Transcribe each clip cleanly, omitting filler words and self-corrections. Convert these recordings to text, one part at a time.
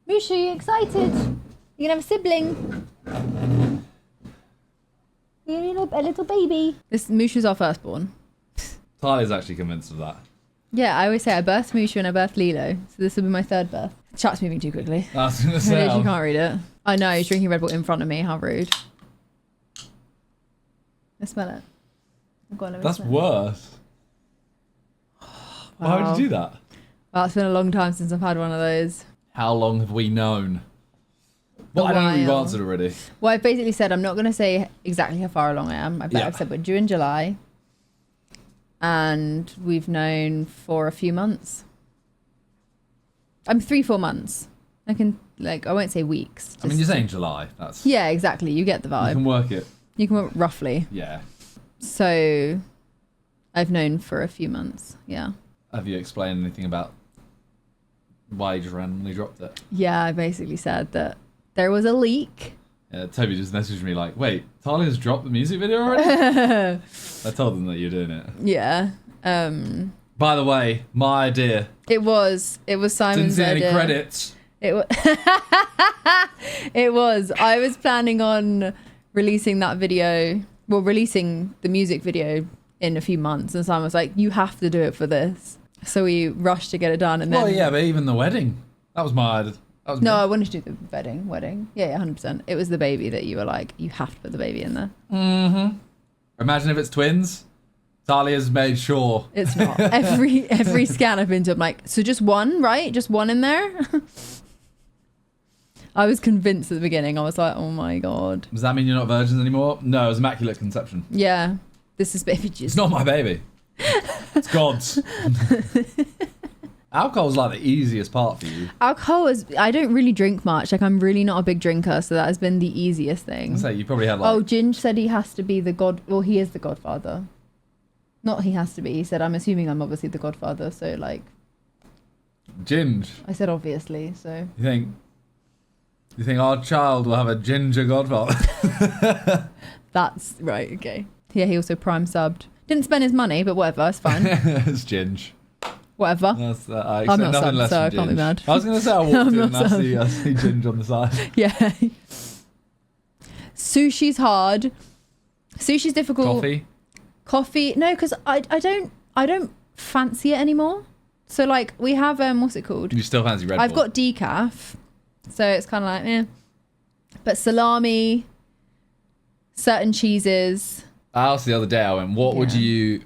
Mushu, you excited? You gonna have a sibling? You're a little baby. This Mushu's our firstborn. Tyler's actually convinced of that. Yeah, I always say I birthed Mushu and I birthed Lilo, so this will be my third birth. Chat's moving too quickly. I was gonna I say. literally can't read it. I know, he's drinking Red Bull in front of me. How rude. I smell it. Go on, let me That's smell it. worse. Why would you do that? Well, it's been a long time since I've had one of those. How long have we known? Well, I don't know if you've answered already. Well, I've basically said I'm not going to say exactly how far along I am. I've said we're due in July. And we've known for a few months. I'm 3-4 months. I won't say weeks. I mean, you're saying July. That's. Yeah, exactly. You get the vibe. You can work it. You can work roughly. Yeah. So I've known for a few months. Yeah. Have you explained anything about why you just randomly dropped it? Yeah, I basically said that there was a leak. Yeah, Toby just messaged me like, wait, Tyler has dropped the music video already? I told them that you're doing it. Yeah. By the way, my idea. It was Simon's Didn't see idea. any credits. It was. It was. I was planning on releasing that video. Well, releasing the music video in a few months, and Simon was like, "You have to do it for this." So we rushed to get it done, and then. Well, yeah, but even the wedding. That was my idea. No, I wanted to do the wedding. Yeah, 100%. It was the baby that you were like, you have to put the baby in there. Mm-hmm. Imagine if it's twins. Talia's made sure. It's not. Every scan I've been to, I'm like, so just one, right? Just one in there? I was convinced at the beginning. I was like, oh my God. Does that mean you're not virgins anymore? No, it was Immaculate Conception. Yeah. This is baby Jesus. It's not my baby. It's God's. Alcohol's like the easiest part for you. Alcohol is, I don't really drink much. Like, I'm really not a big drinker, so that has been the easiest thing. I say you probably had like. Oh, Ginge said he has to be the god. Well, he is the godfather. Not he has to be. He said, I'm assuming I'm obviously the godfather. So, like. Ginge. I said obviously. So. You think our child will have a ginger godfather? That's right. Okay. Yeah, he also prime subbed. Didn't spend his money, but whatever. It's fine. It's Ginge. Whatever. I I'm not nothing subbed, less so I from can't be Ginge. mad. I was going to say I walked I'm in not and I see Ginge on the side. Yeah. Sushi's hard. Sushi's difficult. Coffee. No, because I don't fancy it anymore. So like we have what's it called? You still fancy Red Bull? I've got decaf, so it's kind of like But salami, certain cheeses. I asked the other day. I went, "What would you?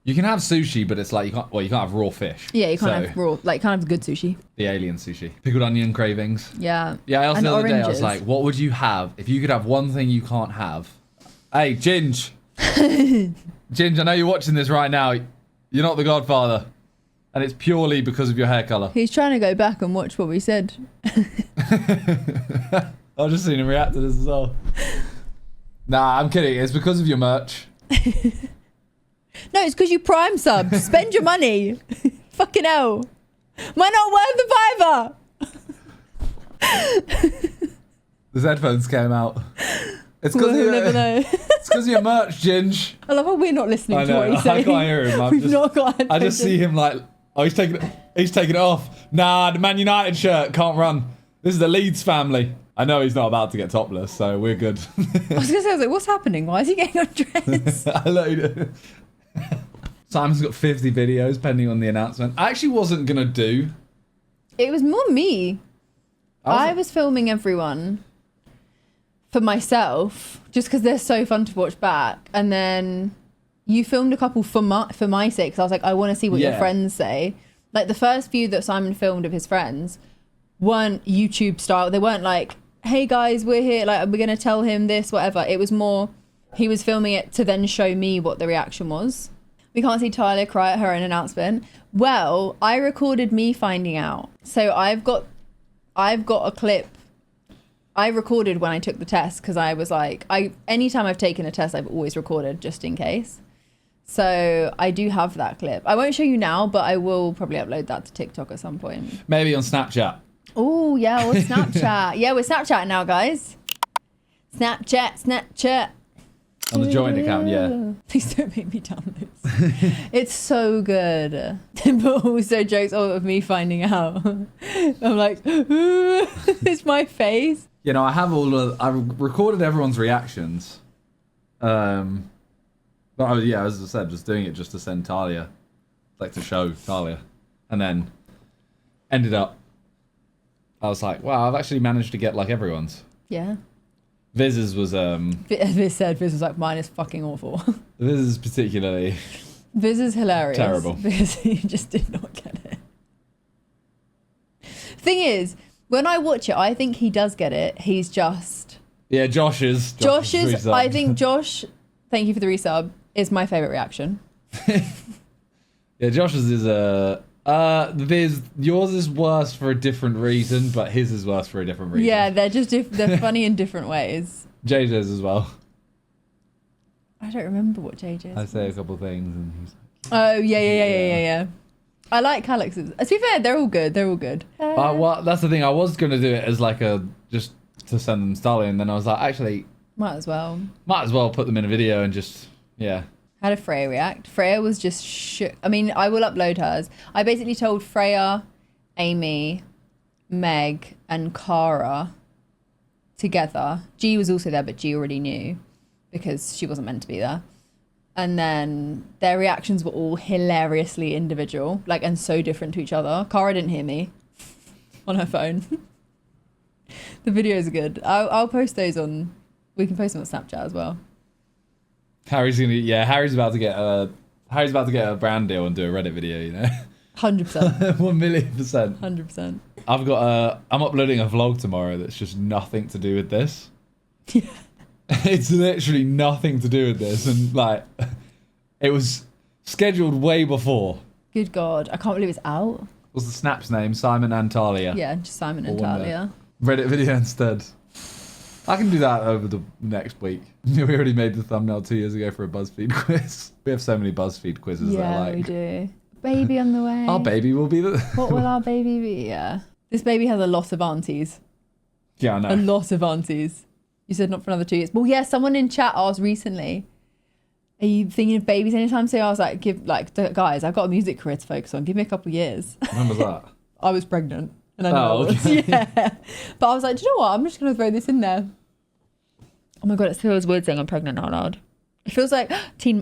You can have sushi, but it's like you can't. Well, you can't have raw fish. Yeah, you can't have raw. Like, can't have good sushi. The alien sushi, pickled onion cravings. Yeah. Yeah, I asked And the other day. I oranges. was like, "What would you have if you could have one thing you can't have?" Hey, Ginge. Ginge, I know you're watching this right now. You're not the Godfather, and it's purely because of your hair color. He's trying to go back and watch what we said. I've just seen him react to this as well. Nah, I'm kidding. It's because of your merch. No, it's because you prime sub. Spend your money. Fucking hell. Am I not worth the fiver? Those headphones came out. It's We'll because never know. It's because of your merch, Ginge. I love how we're not listening I to know. what he's I saying. can't hear him. We've not got I just see him like, oh, he's taking it off. Nah, the Man United shirt can't run. This is the Leeds family. I know he's not about to get topless, so we're good. I was going to say, I was like, what's happening? Why is he getting undressed? I know you do. Simon's got 50 videos pending on the announcement. I actually wasn't going to do. It was more me. I was filming everyone for myself, just because they're so fun to watch back. And then you filmed a couple for my sake, because I was like, I want to see what your friends say. Like the first few that Simon filmed of his friends weren't YouTube style. They weren't like, hey guys, we're here, like we're going to tell him this, whatever. It was more, he was filming it to then show me what the reaction was. We can't see Tyler cry at her own announcement. Well, I recorded me finding out. So I've got a clip. I recorded when I took the test because I was like, anytime I've taken a test, I've always recorded just in case. So I do have that clip. I won't show you now, but I will probably upload that to TikTok at some point. Maybe on Snapchat. Oh, yeah, or Snapchat. Yeah, we're Snapchatting now, guys. Snapchat. On the joint account, yeah. Please don't make me download this. It's so good. But also jokes of me finding out. I'm like, it's my face. You know, I recorded everyone's reactions. But as I said, just doing it just to send Talia, like to show Talia. And then ended up, I was like, wow, I've actually managed to get like everyone's. Yeah. Viz's was Viz was like, mine is fucking awful. Viz's particularly Viz is hilarious. terrible. Because he just did not get it. Thing is, when I watch it, I think he does get it. He's just... Yeah, Josh's Josh's, I think Josh, thank you for the resub, is my favourite reaction. Yeah, Josh's is Viz, yours is worse for a different reason, but his is worse for a different reason. Yeah, they're just they're funny in different ways. JJ's as well. I don't remember what JJ's. I say a couple of things and he's like, Oh, yeah. I like Calix's. To be fair, they're all good. well, that's the thing. I was going to do it as like just to send them Starly, and then I was like, actually, Might as well put them in a video and just, yeah. How did Freya react? Freya was just shook. I mean, I will upload hers. I basically told Freya, Amy, Meg, and Cara together. G was also there, but G already knew because she wasn't meant to be there. And then their reactions were all hilariously individual, like, and so different to each other. Cara didn't hear me on her phone. The videos are good. I'll post those on. We can post them on Snapchat as well. Harry's about to get a brand deal and do a Reddit video, you know. 100%. 1,000,000%. 100%. I'm uploading a vlog tomorrow that's just nothing to do with this. Yeah. It's literally nothing to do with this, and like, it was scheduled way before. Good God, I can't believe it's out. What's the Snap's name? Simon and Talia. Yeah, just Simon and Talia. Reddit video instead. I can do that over the next week. We already made the thumbnail 2 years ago for a BuzzFeed quiz. We have so many BuzzFeed quizzes that are like... Yeah, we do. Baby on the way. Our baby will be the... What will our baby be? Yeah. This baby has a lot of aunties. Yeah, I know. A lot of aunties. You said not for another 2 years. Well, yeah, someone in chat asked recently, are you thinking of babies anytime soon? I was like, guys, I've got a music career to focus on. Give me a couple of years. When was that? I was pregnant. And I know I was. Okay. Yeah. But I was like, do you know what? I'm just going to throw this in there. Oh my God, it feels weird saying I'm pregnant out loud. It feels like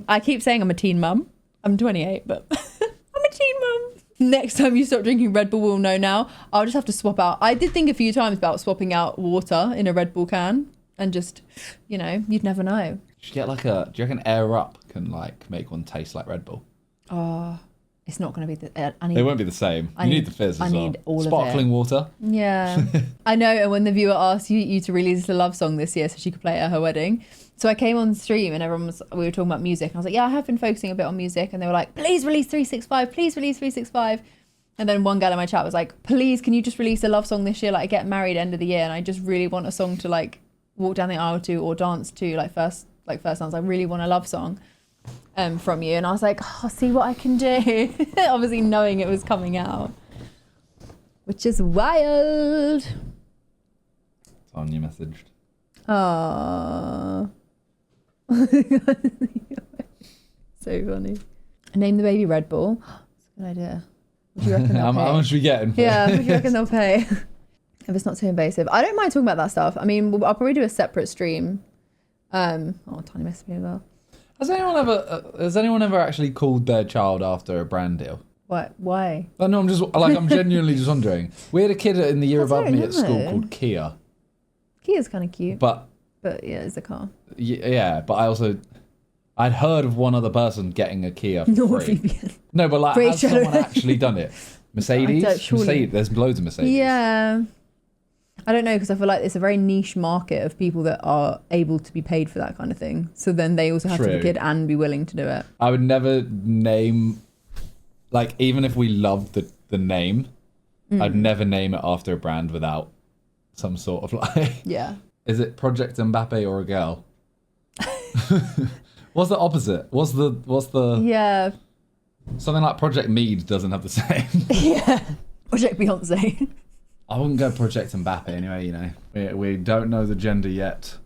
I keep saying I'm a teen mum. I'm 28, but I'm a teen mum. Next time you stop drinking Red Bull, we'll know now. I'll just have to swap out. I did think a few times about swapping out water in a Red Bull can and just, you know, you'd never know. Should get do you reckon Air Up can like make one taste like Red Bull? Oh, it's not going to be They won't be the same. You need the fizz as well. I need all of it. Sparkling water. Yeah. I know, and when the viewer asked you to release a love song this year so she could play it at her wedding. So I came on stream and we were talking about music. And I was like, yeah, I have been focusing a bit on music. And they were like, please release 365, please release 365. And then one girl in my chat was like, please, can you just release a love song this year? Like, I get married end of the year and I just really want a song to like walk down the aisle to or dance to, like first dance. I really want a love song from you. And I was like, I'll see what I can do. Obviously knowing it was coming out, which is wild. Tanya messaged. Aww. So funny. Name the baby Red Bull. That's a good idea. What do you reckon they'll pay? How much are we getting? Yeah, what do you reckon they'll pay? If it's not too invasive. I don't mind talking about that stuff. I mean, I'll probably do a separate stream. Tanya messaged me as well. Has anyone ever actually called their child after a brand deal? What? Why? Oh, no, I'm genuinely just wondering. We had a kid in the year above me at school called Kia. Kia's kind of cute. But yeah, it's a car. Yeah, but I'd heard of one other person getting a Kia for free. VPN. No, but like, Great has someone actually done it? Mercedes? There's loads of Mercedes. Yeah. I don't know, because I feel like it's a very niche market of people that are able to be paid for that kind of thing. So then they also have to have a kid and be willing to do it. I would never name, like, even if we loved the name, I'd never name it after a brand without some sort of like... Yeah. Is it Project Mbappe or a girl? What's the opposite? What's the... Yeah. Something like Project Mead doesn't have the same. Yeah. Project Beyonce. I wouldn't go Project Mbappe anyway, you know. We don't know the gender yet.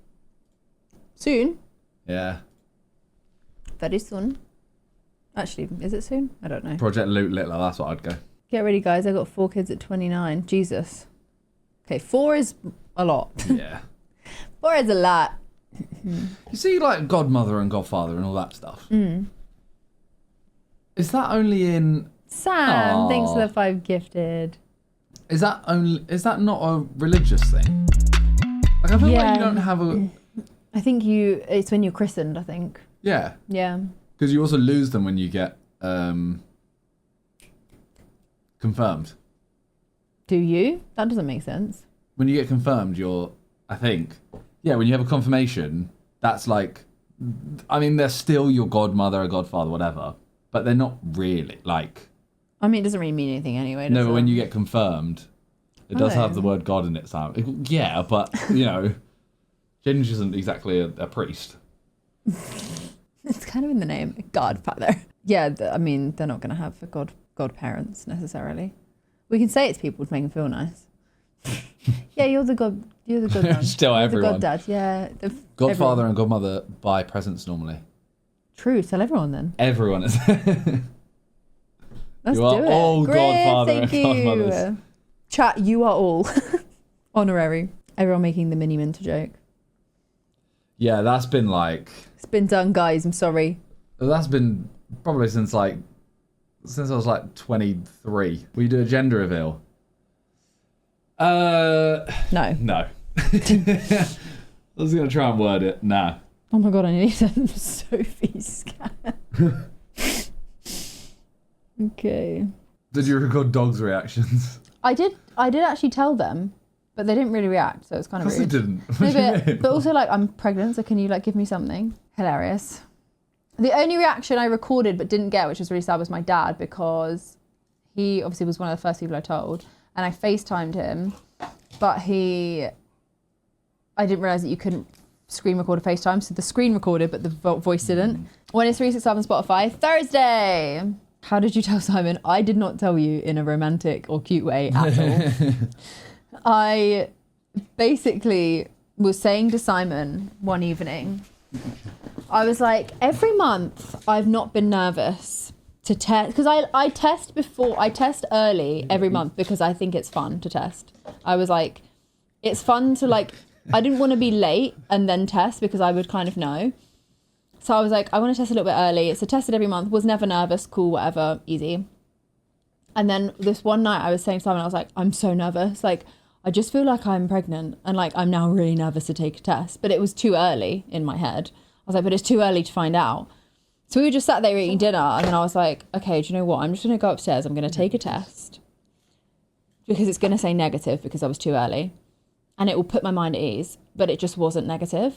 Soon? Yeah. very soon. Actually, is it soon? I don't know. Project Loot Littler, that's what I'd go. Get ready, guys. I got 4 kids at 29. Jesus. Okay, 4 is a lot. Yeah. 4 is a lot. You see, like, Godmother and Godfather and all that stuff. Is that only in... Sam, thanks for the 5 gifted. Is that not a religious thing? Like, I feel like you don't have a... I think it's when you're christened, I think. Yeah. Yeah. Because you also lose them when you get confirmed. Do you? That doesn't make sense. When you get confirmed, I think, when you have a confirmation, that's like, I mean, they're still your godmother or godfather, whatever, but they're not really, like... I mean, it doesn't really mean anything anyway, does No, but it? when you get confirmed, it does have the word God in it, Sam. Yeah, but, Ginge isn't exactly a priest. It's kind of in the name, godfather. Yeah, I mean, they're not going to have godparents necessarily. We can say it's people to make them feel nice. Yeah, you're the god man. Still you're everyone. The god dad, yeah. Godfather and godmother buy presents normally. True, tell everyone then. Everyone is. Let's you are do it. all Great, godfather thank and you. godmothers. Chat, you are all. Honorary. Everyone making the mini minter joke. Yeah, that's been like... It's been done, guys, I'm sorry. That's been probably since I was like 23. Will you do a gender reveal? No. No. I was going to try and word it. Nah. Oh my god, I need to Sophie's scan. Okay. Did you record dogs' reactions? I did actually tell them, but they didn't really react, so it's kind of rude. They didn't. No, but also, like, I'm pregnant, so can you, like, give me something? Hilarious. The only reaction I recorded but didn't get, which was really sad, was my dad, because he obviously was one of the first people I told, and I FaceTimed him, but I didn't realise that you couldn't screen record a FaceTime, so the screen recorded, but the voice didn't. When it's 365 on Spotify, Thursday! How did you tell Simon? I did not tell you in a romantic or cute way at all. I basically was saying to Simon one evening, I was like, every month I've not been nervous to test, because I test early every month because I think it's fun to test. I was like, it's fun to, like, I didn't want to be late and then test because I would kind of know. So I was like, I want to test a little bit early. So tested every month, was never nervous, cool, whatever, easy. And then this one night I was saying to Simon, I was like, I'm so nervous. Like, I just feel like I'm pregnant and like I'm now really nervous to take a test. But it was too early in my head. I was like, but it's too early to find out. So we were just sat there eating dinner and then I was like, okay, do you know what? I'm just going to go upstairs. I'm going to take a test because it's going to say negative because I was too early. And it will put my mind at ease. But it just wasn't negative.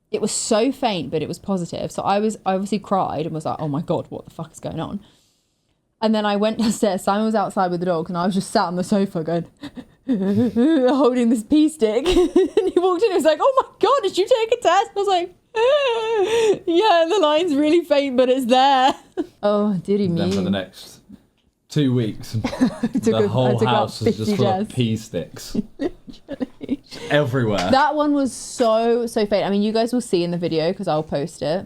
It was so faint, but it was positive. So I obviously cried and was like, oh my God, what the fuck is going on? And then I went downstairs. Simon was outside with the dogs and I was just sat on the sofa going, holding this pee stick. And he walked in and was like, oh my God, did you take a test? I was like, yeah, the line's really faint, but it's there. Oh, dearie me. Then for the next 2 weeks, the whole house was just full of pee sticks. Literally. Everywhere. That one was so faint. I mean, you guys will see in the video because I'll post it.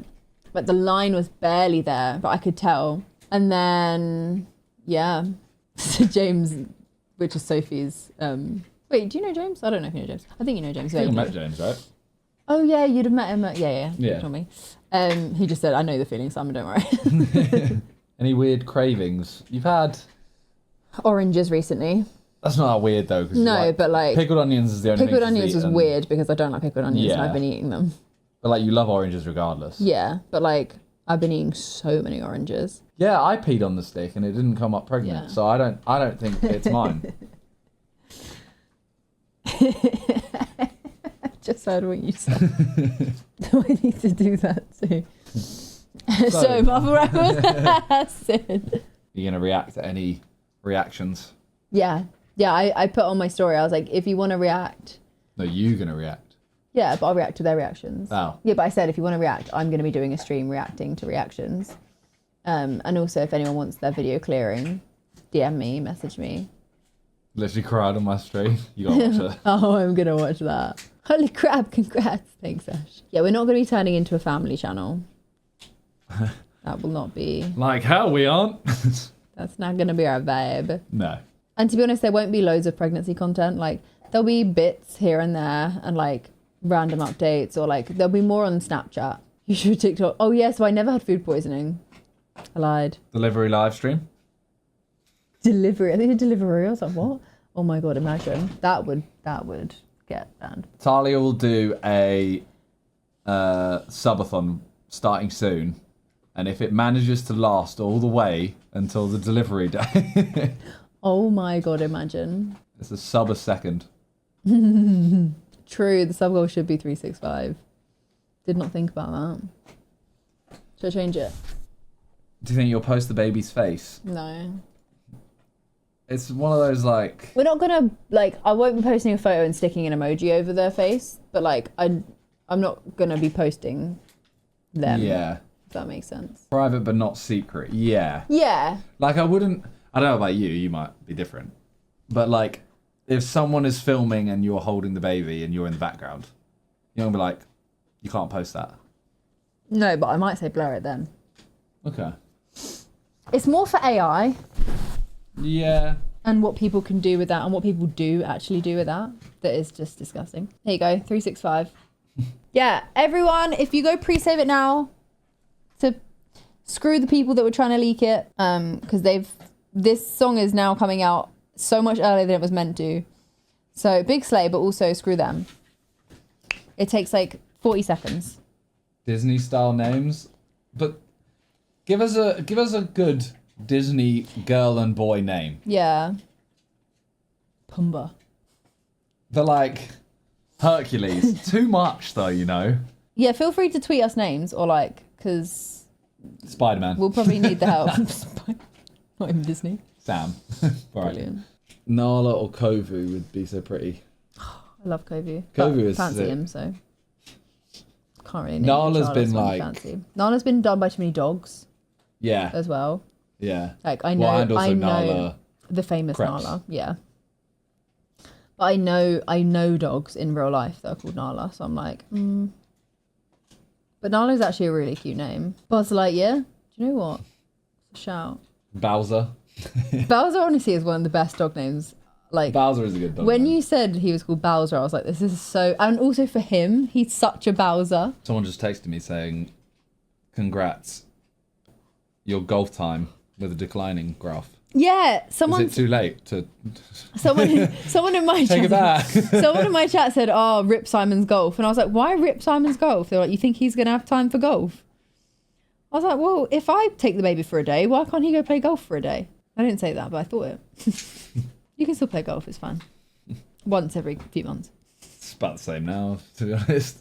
But the line was barely there, but I could tell. And then, yeah. So James, which is Sophie's. Wait, do you know James? I don't know if you know James. I think you know James. You met James, right? Oh, yeah, you'd have met him. Yeah. Yeah. You told me. He just said, I know the feeling, Simon, don't worry. Any weird cravings you've had? Oranges recently. That's not that weird though. No, but like pickled onions is the only pickled thing onions was weird because I don't like pickled onions and I've been eating them. But like you love oranges regardless. Yeah, but like I've been eating so many oranges. Yeah, I peed on the stick and it didn't come up pregnant, so I don't think it's mine. I just heard what you said. Do I need to do that too? So Marvel Records acid. You're gonna react to any reactions? Yeah, I put on my story, I was like, if you want to react. No, you're going to react. Yeah, but I'll react to their reactions. Oh. Yeah, but I said if you want to react, I'm going to be doing a stream reacting to reactions. And also if anyone wants their video clearing, DM me, message me. Literally cried on my stream. You got to watch it. Oh, I'm going to watch that. Holy crap, congrats. Thanks, Ash. Yeah, we're not going to be turning into a family channel. That will not be. Like, hell, we aren't. That's not going to be our vibe. No. And to be honest, there won't be loads of pregnancy content. Like, there'll be bits here and there and like random updates, or like there'll be more on Snapchat. You should TikTok. Oh, yeah, so I never had food poisoning. I lied. Delivery live stream? Delivery. I think a delivery. I was like, what? Oh my God, imagine. That would get banned. Talia will do a subathon starting soon. And if it manages to last all the way until the delivery day... Oh my God, imagine. It's a sub a second. True, the sub goal should be 365. Did not think about that. Should I change it? Do you think you'll post the baby's face? No. It's one of those like... We're not gonna, like, I won't be posting a photo and sticking an emoji over their face, but like, I'm not gonna be posting them. Yeah. If that makes sense. Private but not secret. Yeah. Yeah. Like, I don't know about you might be different. But like, if someone is filming and you're holding the baby and you're in the background, you're gonna be like, you can't post that. No, but I might say blur it then. Okay. It's more for AI. Yeah. And what people can do with that, and what people do actually do with that is just disgusting. There you go, 365. Yeah, everyone, if you go pre-save it now, to screw the people that were trying to leak it, because this song is now coming out so much earlier than it was meant to. So big slay, but also screw them. It takes like 40 seconds. Disney style names, but give us a good Disney girl and boy name. Yeah. Pumbaa. They're like Hercules. Too much though, you know. Yeah, feel free to tweet us names, or like, because Spider-Man. we'll probably need the help. Not even Disney. Sam. Brilliant. Nala or Kovu would be so pretty. I love Kovu. Kovu is fancy sick. him, so can't really name Nala's a child been that's like... fancy. Nala's been done by too many dogs Yeah. as well. Yeah. Like I know, Well, and also I know Nala the famous Krebs. Nala, yeah. But I know dogs in real life that are called Nala, so I'm like, But Nala is actually a really cute name. Buzz Lightyear. Do you know what? Shout. Bowser. Bowser honestly is one of the best dog names. Like Bowser is a good dog. when name. you said he was called Bowser, I was like, this is so. And also for him, he's such a Bowser. Someone just texted me saying, "Congrats, your golf time with a declining graph." Yeah, someone. Is it too late to? Someone in my Take chat. it back. Someone in my chat said, "Oh, Rip Simon's golf," and I was like, "Why Rip Simon's golf?" They're like, "You think he's gonna have time for golf?" I was like, "Well, if I take the baby for a day, why can't he go play golf for a day?" I didn't say that, but I thought it. You can still play golf. It's fine. Once every few months. It's about the same now, to be honest.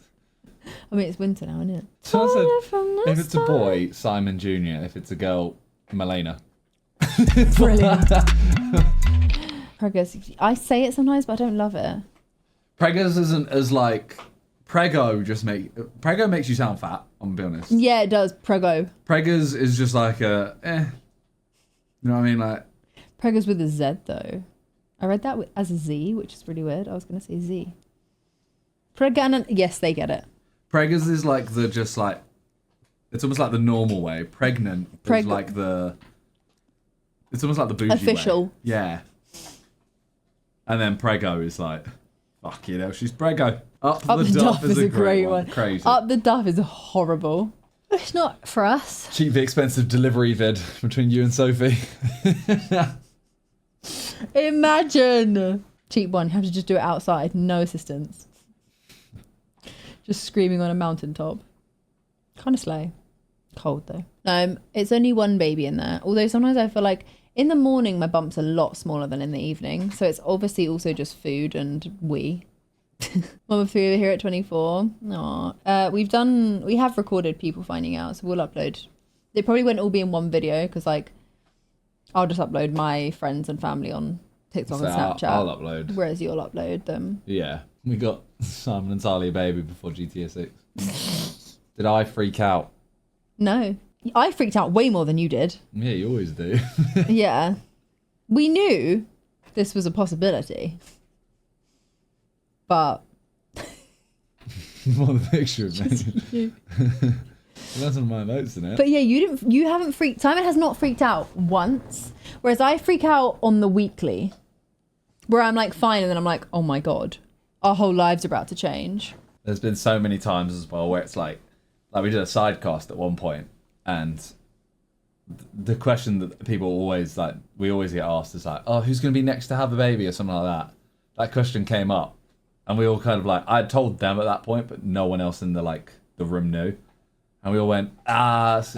I mean, it's winter now, isn't it? Someone said, if it's a boy, Simon Jr. If it's a girl, Milena. Brilliant. Preggers. I say it sometimes, but I don't love it. Preggers isn't as like Prego makes you sound fat. I'm gonna be honest. Yeah, it does. Prego. Preggers is just like a You know what I mean? Like Preggers with a Z though. I read that as a Z, which is really weird. I was gonna say Z. Pregnant. Yes, they get it. Preggers is like the just like it's almost like the normal way. Pregnant is like the. It's almost like the bougie official way. Yeah. And then Prego is like, fuck you know, she's Prego. Up the Duff is a great one. Crazy. Up the Duff is horrible. It's not for us. Cheap, expensive delivery vid between you and Sophie. Imagine. Cheap one. You have to just do it outside. No assistance. Just screaming on a mountaintop. Kind of slay. Cold though. It's only one baby in there. Although sometimes I feel like in the morning my bump's a lot smaller than in the evening. So it's obviously also just food and wee. Mom of 3 over here at 24. Aww. We have recorded people finding out, so we'll upload. They probably won't all be in one video because like I'll just upload my friends and family on TikTok So and Snapchat. I'll upload. Whereas you'll upload them. Yeah. We got Simon and Talia baby before GTA 6. Did I freak out? No. I freaked out way more than you did. Yeah, you always do. Yeah. We knew this was a possibility. But What a picture of me. That's one of my emotes in it. But yeah, you haven't freaked. Simon has not freaked out once, whereas I freak out on the weekly, where I'm like fine, and then I'm like, oh my god, our whole lives are about to change. There's been so many times as well where it's like we did a side cast at one point, and the question that people always we always get asked is like, oh, who's going to be next to have a baby or something like that. That question came up, and we all kind of I told them at that point, but no one else in the room knew, and we all went, it's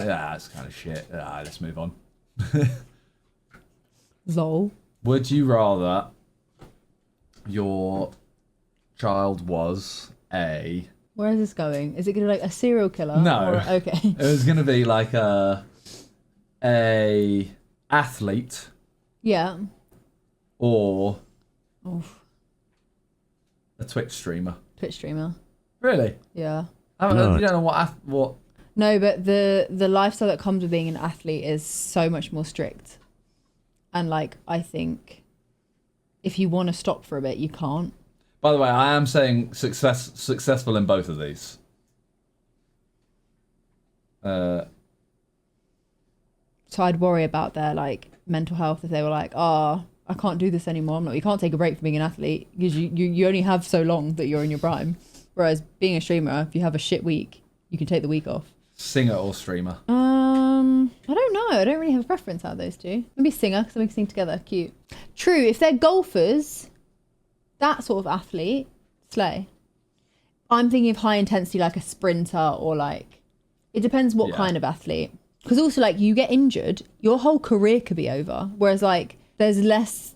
kind of shit. Let's move on. Lol. Would you rather your child was a... Where is this going? Is it going to be a serial killer? No. Okay. It was going to be a athlete. Yeah. Or Oof. a Twitch streamer. Twitch streamer. Really? Yeah. You don't know what... No, but the lifestyle that comes with being an athlete is so much more strict. And I think if you want to stop for a bit, you can't. By the way, I am saying successful in both of these. So I'd worry about their mental health if they were I can't do this anymore. You can't take a break from being an athlete because you only have so long that you're in your prime. Whereas being a streamer, if you have a shit week, you can take the week off. Singer or streamer? I don't know. I don't really have a preference out of those two. Maybe singer, because we can sing together. Cute. True. If they're golfers, that sort of athlete, slay. I'm thinking of high intensity, like a sprinter or it depends what kind of athlete. Because also you get injured, your whole career could be over. Whereas there's less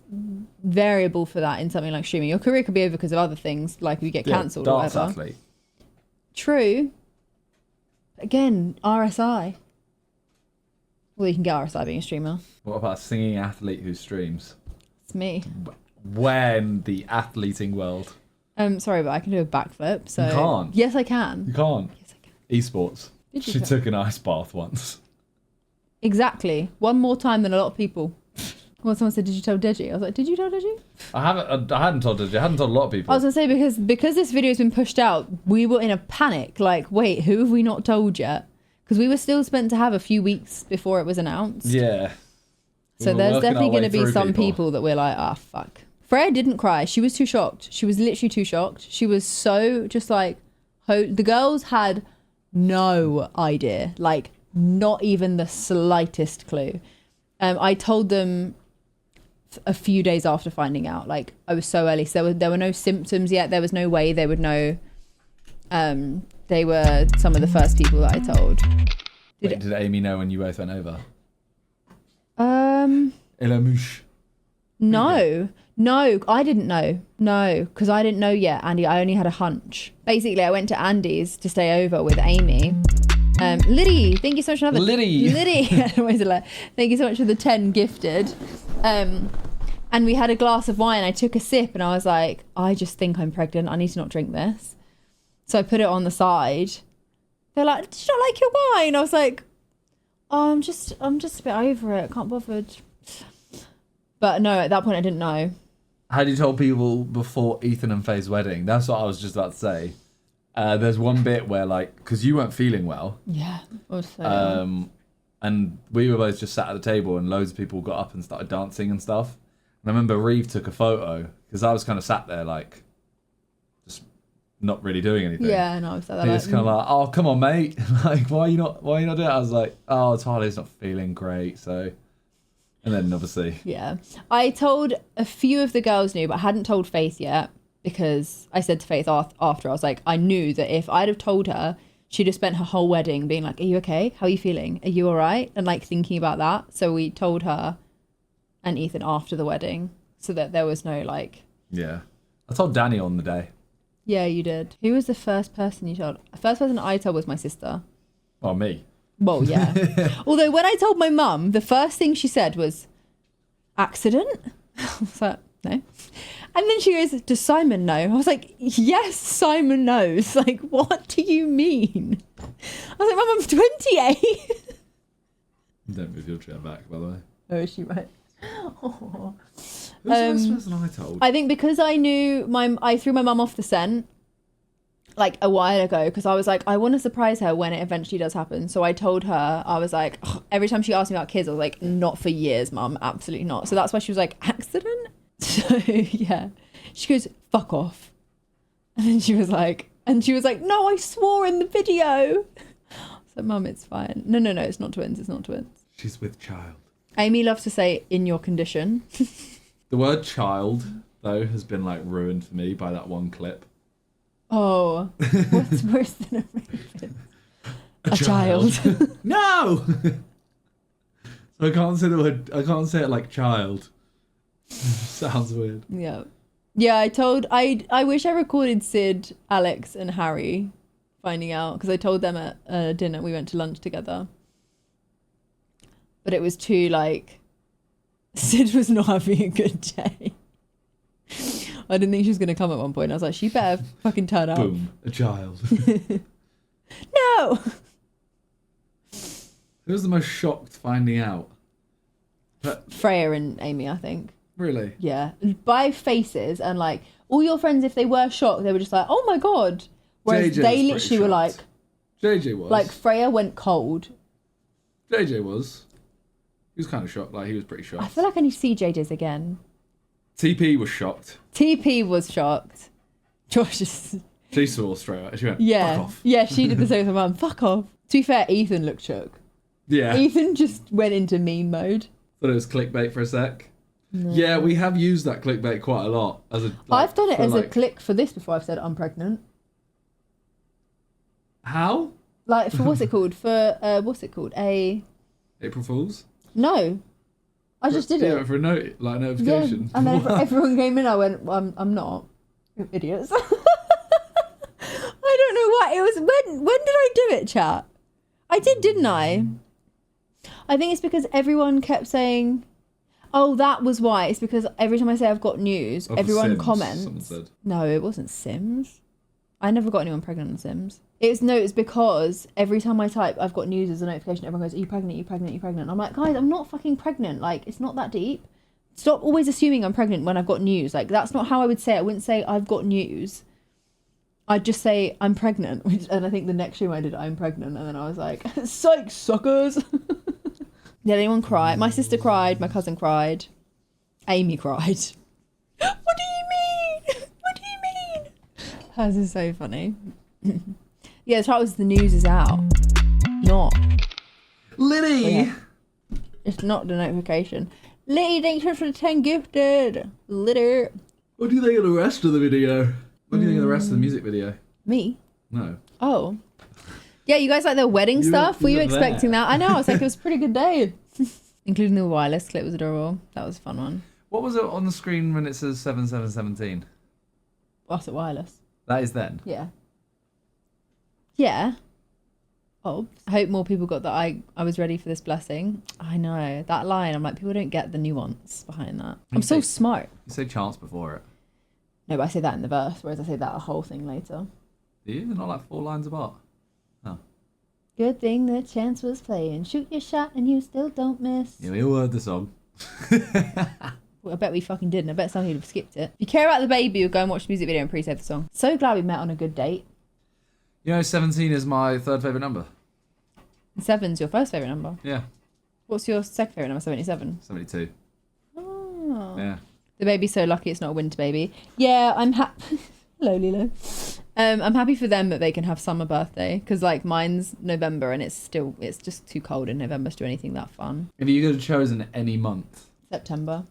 variable for that in something like streaming. Your career could be over because of other things, like you get cancelled or whatever. Athlete. True. Again, RSI. Well, you can get RSI being a streamer. What about a singing athlete who streams? It's me. Where in the athleting world? Sorry, but I can do a backflip. So you can't. Yes, I can. You can't. Yes, I can. Esports. She took an ice bath once. Exactly. One more time than a lot of people. Well, someone said, "Did you tell Deji?" I was like, "Did you tell Deji?" I hadn't told Deji. I hadn't told a lot of people. I was gonna say because this video has been pushed out, we were in a panic. Wait, who have we not told yet? Because we were still meant to have a few weeks before it was announced. Yeah. So there's definitely going to be some people that we're fuck. Freya didn't cry. She was too shocked. She was literally too shocked. She was so just the girls had no idea, not even the slightest clue. I told them a few days after finding out. I was so early, so there were no symptoms yet. There was no way they would know. They were some of the first people that I told. Did Amy know when you both went over? No, I didn't know. No, because I didn't know yet, Andy. I only had a hunch. Basically, I went to Andy's to stay over with Amy. Liddy, thank you so much for another... Liddy. Thank you so much for the 10 gifted. And we had a glass of wine. I took a sip and I was like, I just think I'm pregnant. I need to not drink this. So I put it on the side. They're like, did you not like your wine? I was like, oh, I'm just a bit over it. I can't bother. But no, at that point I didn't know. Had you told people before Ethan and Faye's wedding? That's what I was just about to say. There's one bit where because you weren't feeling well. Yeah. Also. And we were both just sat at the table and loads of people got up and started dancing and stuff. And I remember Reeve took a photo because I was kind of sat there just not really doing anything. Yeah, no, I was like that. He was kind of oh, come on, mate. Why are you not doing it? I was like, oh, Tyler's not feeling great, so. And then obviously. Yeah. I told a few of the girls knew, but I hadn't told Faith yet because I said to Faith after, I was like, I knew that if I'd have told her, she'd have spent her whole wedding being like, are you okay? How are you feeling? Are you all right? And thinking about that. So we told her and Ethan after the wedding so that there was no Yeah. I told Danny on the day. Yeah, you did. Who was the first person you told? The first person I told was my sister. Oh, me. Well, yeah. Although when I told my mum, the first thing she said was, accident? I was like, no. And then she goes, does Simon know? I was like, yes, Simon knows. What do you mean? I was like, Mum, I'm 28. Don't move your chair back, by the way. Oh, is she right? Oh. Who's the first person I told? I think because I knew I threw my mum off the scent. like a while ago, because I was like, I want to surprise her when it eventually does happen. So I told her, I was like, ugh, every time she asked me about kids, I was like, not for years, mum, absolutely not. So that's why she was like, accident? So yeah, she goes, fuck off. And then she was like, no, I swore in the video. So mum, it's fine. No, it's not twins. It's not twins. She's with child. Amy loves to say, in your condition. The word child, though, has been like ruined for me by that one clip. Oh, what's worse than a rapist? A child. No! So I can't say the word, I can't say it like child. Sounds weird. Yeah. Yeah, I wish I recorded Sid, Alex and Harry finding out, because I told them at dinner, we went to lunch together. But it was too like, Sid was not having a good day. I didn't think she was going to come at one point. I was like, she better fucking turn up. Boom, a child. No! Who was the most shocked finding out? Freya and Amy, I think. Really? Yeah. By faces, and like, all your friends, if they were shocked, they were just like, oh my God. Whereas JJ they was literally were like... JJ was. Like, Freya went cold. JJ was. He was kind of shocked. Like, he was pretty shocked. I feel like I need to see JJ's again. TP was shocked. TP was shocked. Josh is... She saw straight out. She went, yeah. fuck off. Yeah, she did the same with her mum. Fuck off. To be fair, Ethan looked shook. Yeah. Ethan just went into meme mode. Thought it was clickbait for a sec. No. Yeah, we have used that clickbait quite a lot. As a. I've done it as a click for this before. I've said I'm pregnant. How? Like, for what's it called? For, what's it called? April Fools? No. I just did it. For a notification. Yeah, and then everyone came in, I went, well, I'm not. You're idiots. I don't know why. It was, when did I do it, chat? I did, didn't I? I think it's because everyone kept saying, oh, that was why. It's because every time I say I've got news, everyone Sims, comments. someone said. No, it wasn't Sims. I never got anyone pregnant on Sims. It's because every time I type, I've got news as a notification, everyone goes, are you pregnant? Are you pregnant? Are you pregnant? I'm like, guys, I'm not fucking pregnant. Like, it's not that deep. Stop always assuming I'm pregnant when I've got news. Like, that's not how I would say it. I wouldn't say I've got news. I'd just say I'm pregnant. And I think the next stream I did, I'm pregnant. And then I was like, psych, suckers. Did anyone cry? My sister cried. My cousin cried. Amy cried. What do you mean? What do you mean? Hers is so funny. Yeah, the part was the news is out. Not. Liddy! Oh, yeah. It's not the notification. Liddy, thanks for the 10 gifted. Litter. What do you think of the rest of the video? What do you think of the rest of the music video? Me? No. Oh. Yeah, you guys like the wedding stuff? Were you expecting that? I know, I was like, it was a pretty good day. Including the wireless clip was adorable. That was a fun one. What was it on the screen when it says 7717? What's it, wireless? That is then? Yeah. Yeah. Oh, I hope more people got that I was ready for this blessing. I know. That line, I'm like, people don't get the nuance behind that. I'm so smart. You say chance before it. No, but I say that in the verse, whereas I say that a whole thing later. Do you? They're not like 4 lines apart. Oh. Good thing the chance was playing. Shoot your shot and you still don't miss. Yeah, we all heard the song. Well, I bet we fucking didn't. I bet some people have skipped it. If you care about the baby, you'll go and watch the music video and pre-save the song. So glad we met on a good date. You know, 17 is my third favourite number. And 7's your first favourite number. Yeah. What's your second favourite number? 77? 72. Oh. Yeah. The baby's so lucky it's not a winter baby. Yeah, I'm happy. Hello, Lilo. I'm happy for them that they can have summer birthday, because like mine's November and it's just too cold in November to do anything that fun. If you could have chosen any month. September.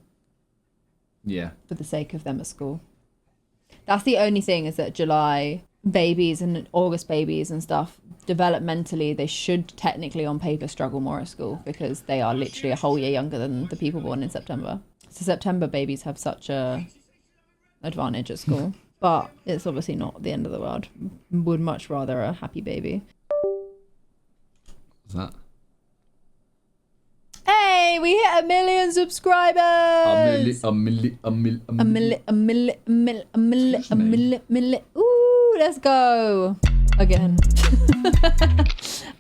Yeah. For the sake of them at school. That's the only thing, is that July babies and August babies and stuff, developmentally, they should technically on paper struggle more at school, because they are literally a whole year younger than the people born in September. So September babies have such a advantage at school. But it's obviously not the end of the world. Would much rather a happy baby. What's that? Hey, we hit 1 million subscribers! A million. Ooh, let's go. Again.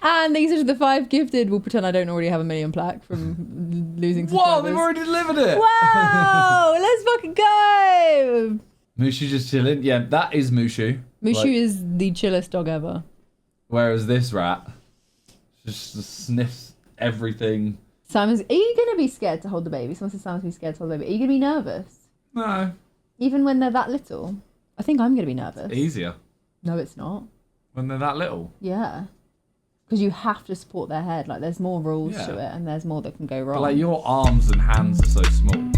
And these are the 5 gifted. We'll pretend I don't already have 1 million plaque from losing subscribers. Whoa, they've already delivered it! Wow, let's fucking go! Mushu just chilling. Yeah, that is Mushu. Mushu is the chillest dog ever. Whereas this rat just sniffs everything. Simon's, are you going to be scared to hold the baby? Someone said Simon's be scared to hold the baby. Are you going to be nervous? No. Even when they're that little? I think I'm going to be nervous. Easier. No, it's not. When they're that little? Yeah. Because you have to support their head. Like, there's more rules to it, and there's more that can go wrong. But, like, your arms and hands are so small.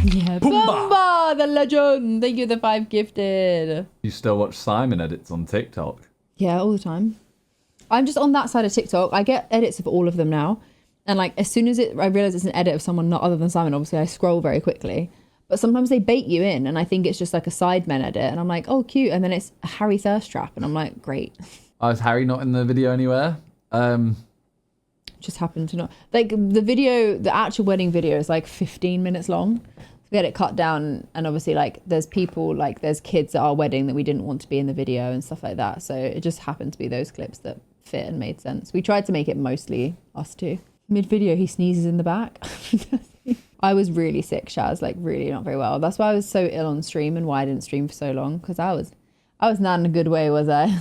Yeah. Pumbaa, the legend. Thank you, the 5 gifted. You still watch Simon edits on TikTok? Yeah, all the time. I'm just on that side of TikTok. I get edits of all of them now. And, like, as soon as I realise it's an edit of someone not other than Simon, obviously I scroll very quickly. But sometimes they bait you in, and I think it's just like a Sidemen edit. And I'm like, oh, cute. And then it's a Harry thirst trap. And I'm like, great. Oh, is Harry not in the video anywhere? Just happened to not. Like, the actual wedding video is like 15 minutes long. We had it cut down. And obviously, like, there's people, like, there's kids at our wedding that we didn't want to be in the video and stuff like that. So it just happened to be those clips that fit and made sense. We tried to make it mostly us two. Mid-video, he sneezes in the back. I was really sick, Shaz, like really not very well. That's why I was so ill on stream and why I didn't stream for so long, because I was not in a good way, was I?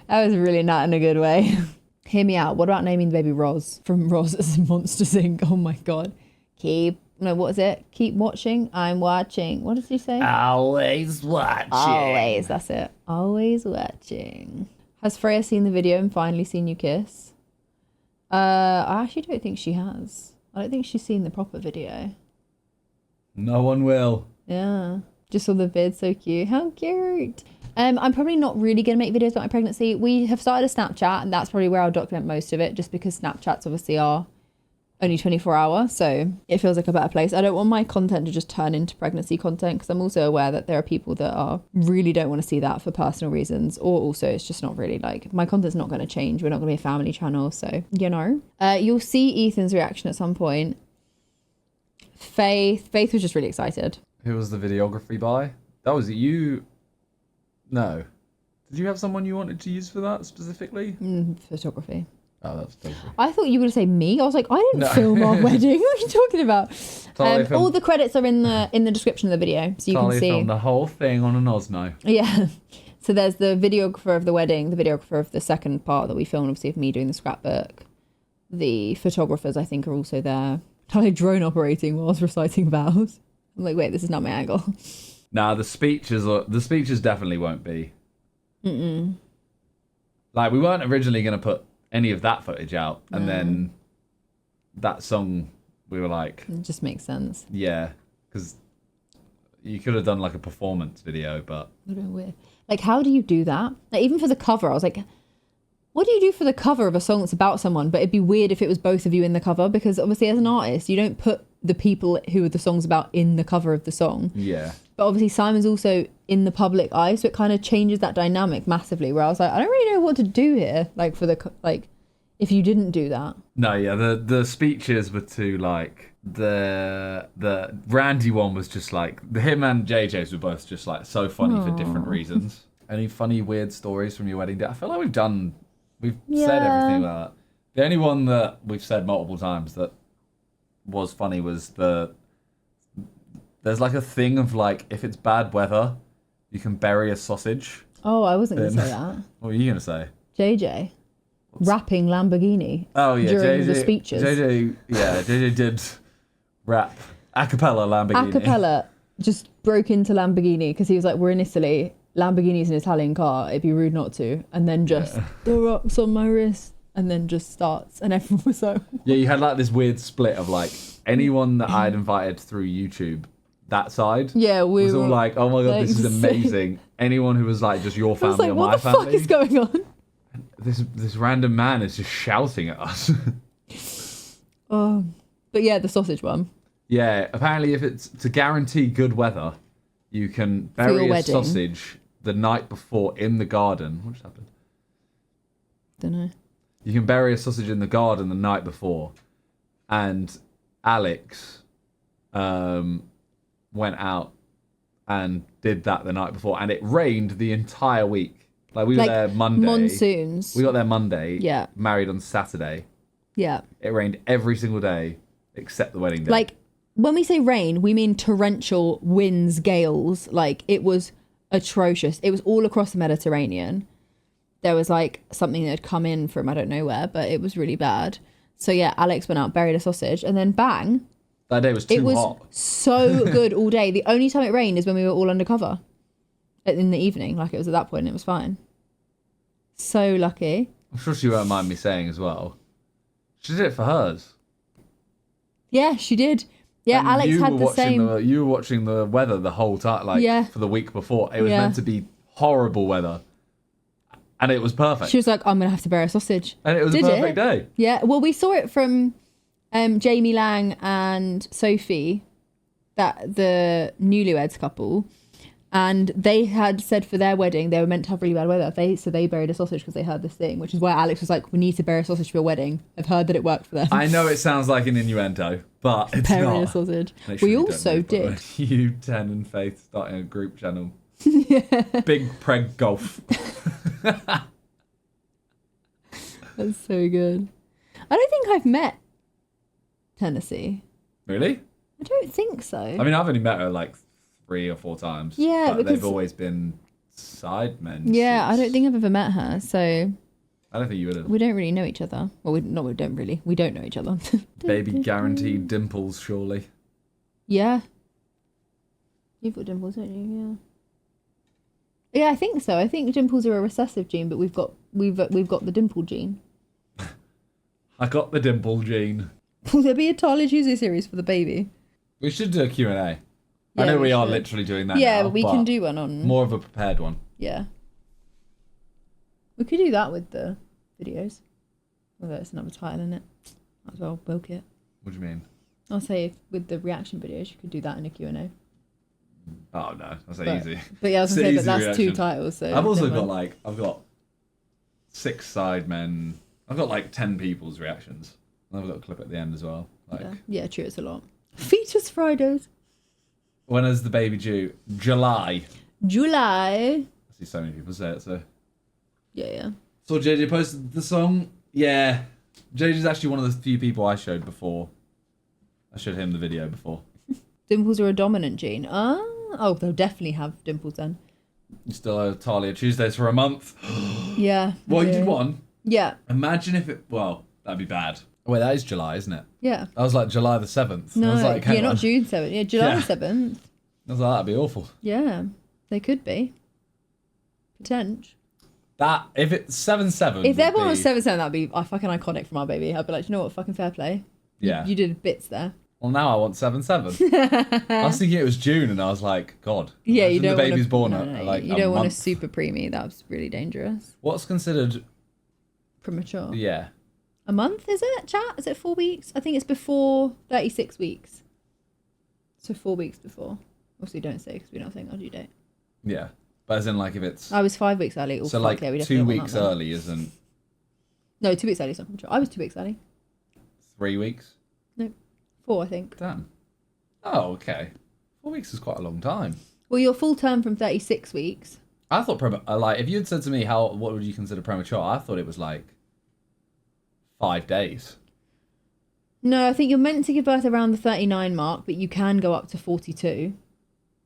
I was really not in a good way. Hear me out. What about naming the baby Roz from Roz as Monsters Inc? Oh my god. What is it? Keep watching. I'm watching. What does he say? Always watching. Always. That's it. Always watching. Has Freya seen the video and finally seen you kiss? I actually don't think she has. I don't think she's seen the proper video. No one will. Yeah. Just saw the vid, so cute. How cute. I'm probably not really going to make videos about my pregnancy. We have started a Snapchat, and that's probably where I'll document most of it, just because Snapchats obviously are only 24 hours, so it feels like a better place. I don't want my content to just turn into pregnancy content, because I'm also aware that there are people that really don't want to see that for personal reasons, or also it's just not really, like, my content's not going to change. We're not going to be a family channel, so, you know. You'll see Ethan's reaction at some point. Faith was just really excited. Who was the videography by? That was you. No. Did you have someone you wanted to use for that specifically? Photography. Oh, that's totally. I thought you were going to say me. I was like, I didn't film our wedding. What are you talking about? All the credits are in the description of the video, so you can see. Filmed the whole thing on an Osmo. Yeah. So there's the videographer of the wedding, the videographer of the second part that we filmed, obviously, of me doing the scrapbook. The photographers, I think, are also there. Like drone operating while I was reciting vows. I'm like, wait, this is not my angle. Nah, the speeches definitely won't be. Like, we weren't originally going to put any of that footage out, and then that song, we were like, it just makes sense. Yeah, because you could have done like a performance video, but a little bit weird. Like, how do you do that? Like, even for the cover, I was like, what do you do for the cover of a song that's about someone? But it'd be weird if it was both of you in the cover, because obviously as an artist, you don't put the people who are the songs about in the cover of the song. Yeah. But obviously Simon's also in the public eye, so it kind of changes that dynamic massively, where I was like, I don't really know what to do here, like, for the, like, if you didn't do that. No, yeah, the speeches were too, like, the Randy one was just like, him and JJ's were both just like so funny for different reasons. Any funny weird stories from your wedding day? I feel like we've said everything about that. The only one that we've said multiple times that was funny was there's like a thing of like, if it's bad weather, you can bury a sausage. Oh, I wasn't going to say that. What were you going to say? JJ. Rapping Lamborghini. Oh, yeah. During the speeches. JJ did rap a cappella Lamborghini. A cappella just broke into Lamborghini because he was like, we're in Italy. Lamborghini's an Italian car. It'd be rude not to. And then just, the rocks on my wrist. And then just starts. And everyone was like... Yeah, you had like this weird split of like, anyone that I'd invited through YouTube, that side, was all like, oh my God, this is amazing. Anyone who was like just your family or my family. What the fuck is going on? This random man is just shouting at us. But yeah, the sausage one. Yeah, apparently if it's to guarantee good weather, you can bury a sausage the night before in the garden. What just happened? Don't know. You can bury a sausage in the garden the night before. And Alex went out and did that the night before. And it rained the entire week. Like, we were there Monday. Monsoons. We got there Monday. Yeah. Married on Saturday. Yeah. It rained every single day except the wedding day. Like, when we say rain, we mean torrential winds, gales. Like, it was atrocious. It was all across the Mediterranean. There was like something that had come in from I don't know where, but it was really bad. So yeah, Alex went out, buried a sausage, and then bang. That day was too hot. It was so good all day. The only time it rained is when we were all undercover in the evening. Like it was at that point, and it was fine. So lucky. I'm sure she won't mind me saying as well. She did it for hers. Yeah, she did. Yeah, And Alex had the same. You were watching the weather the whole time, like for the week before. It was meant to be horrible weather. And it was perfect. She was like, I'm going to have to bury a sausage. And it was a perfect day. Yeah. Well, we saw it from Jamie Lang and Sophie, that the newlyweds couple. And they had said for their wedding, they were meant to have really bad weather. So they buried a sausage because they heard this thing, which is why Alex was like, we need to bury a sausage for your wedding. I've heard that it worked for them. I know it sounds like an innuendo, but it's burying not. a sausage. We also did. You, Ten, and Faith starting a group channel. Big preg golf. That's so good. I don't think I've met Tennessee. Really? I don't think so. I mean, I've only met her like 3 or 4 times. Yeah, but they've always been side men. Yeah, I don't think I've ever met her, so I don't think you would have. We don't really know each other. Well, we don't really. We don't know each other. Baby guaranteed dimples, surely. Yeah. You've got dimples, don't you? Yeah. Yeah, I think so. I think dimples are a recessive gene, but we've got the dimple gene. I got the dimple gene. Will there be a Tyler Tuesday series for the baby? We should do a Q&A. Yeah, I know we are should. literally doing that Yeah, now, but we can do one on... More of a prepared one. Yeah. We could do that with the videos. Although it's another title, isn't it? Might as well milk it. What do you mean? I'll say if, with the reaction videos, you could do that in a Q&A. Oh, no. That's easy. But yeah, I was going to say, but that's reaction. 2 titles. So I've also got I've got 6 side men. I've got 10 people's reactions. I'll have a little clip at the end as well. Yeah, true, it's a lot. Features Fridays. When is the baby due? July. July. I see so many people say it, so. Yeah. So JJ posted the song. Yeah. JJ's actually one of the few people I showed before. I showed him the video before. Dimples are a dominant gene. Oh, they'll definitely have dimples then. You still owe Talia Tuesdays for a month. Yeah. Well, you did one. Yeah. Imagine if it... Well, that'd be bad. Wait, that is July, isn't it? Yeah. I was like July the 7th. No, I was like, not June 7th. Yeah, July 7th. I was like, that'd be awful. Yeah, they could be. Potential. That, if it's 7-7... If their one was 7-7, that'd be fucking iconic from our baby. I'd be like, you know what, fucking fair play. Yeah. You did bits there. Well, now I want 7-7. I was thinking it was June, and I was like, God. Yeah, you don't the baby's born no, at like you don't want a super preemie. That's really dangerous. What's considered... Premature. Yeah. A month, is it, chat? Is it 4 weeks? I think it's before 36 weeks. So 4 weeks before. Obviously, don't say because we're not saying our due date. Yeah. But as in, like, if it's... I was 5 weeks early. So, like, 2 weeks early isn't... No, 2 weeks early is not premature. I was 2 weeks early. 3 weeks? No, 4, I think. Damn. Oh, okay. 4 weeks is quite a long time. Well, your full term from 36 weeks. I thought, if you had said to me, what would you consider premature? I thought it was, 5 days. No, I think you're meant to give birth around the 39 mark, but you can go up to 42.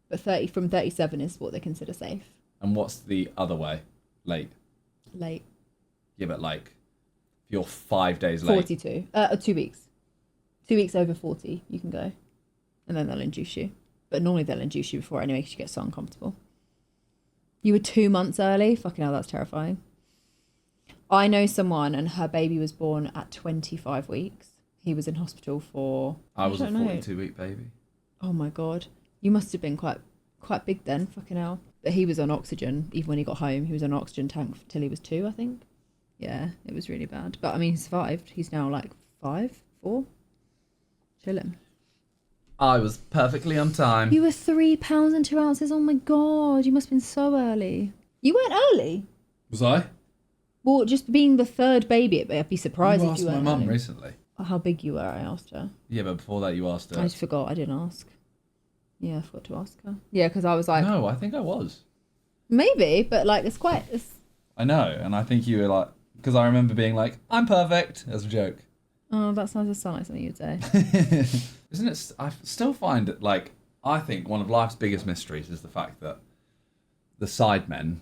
But 30 from 37 is what they consider safe. And what's the other way? Late. Yeah, but if you're 5 days late. 42. 2 weeks. 2 weeks over 40, you can go. And then they'll induce you. But normally they'll induce you before anyway because you get so uncomfortable. You were 2 months early? Fucking hell, that's terrifying. I know someone and her baby was born at 25 weeks. He was in hospital for... I was a 42-week baby. Oh my God. You must have been quite big then, fucking hell. But he was on oxygen, even when he got home. He was on an oxygen tank till he was 2, I think. Yeah, it was really bad. But I mean, he survived. He's now 5, 4. Chilling. I was perfectly on time. You were 3 pounds and 2 ounces. Oh my God, you must have been so early. You weren't early? Was I? Well, just being the 3rd baby, I'd be surprised if you weren't. You asked my mum recently. How big you were, I asked her. Yeah, but before that you asked her. I just forgot, I didn't ask. Yeah, I forgot to ask her. Yeah, because I was like... No, I think I was. Maybe, but it's... I know, and I think you were like... Because I remember being like, I'm perfect, as a joke. Oh, that sounds like something you'd say. Isn't it? I still find it I think one of life's biggest mysteries is the fact that the sidemen.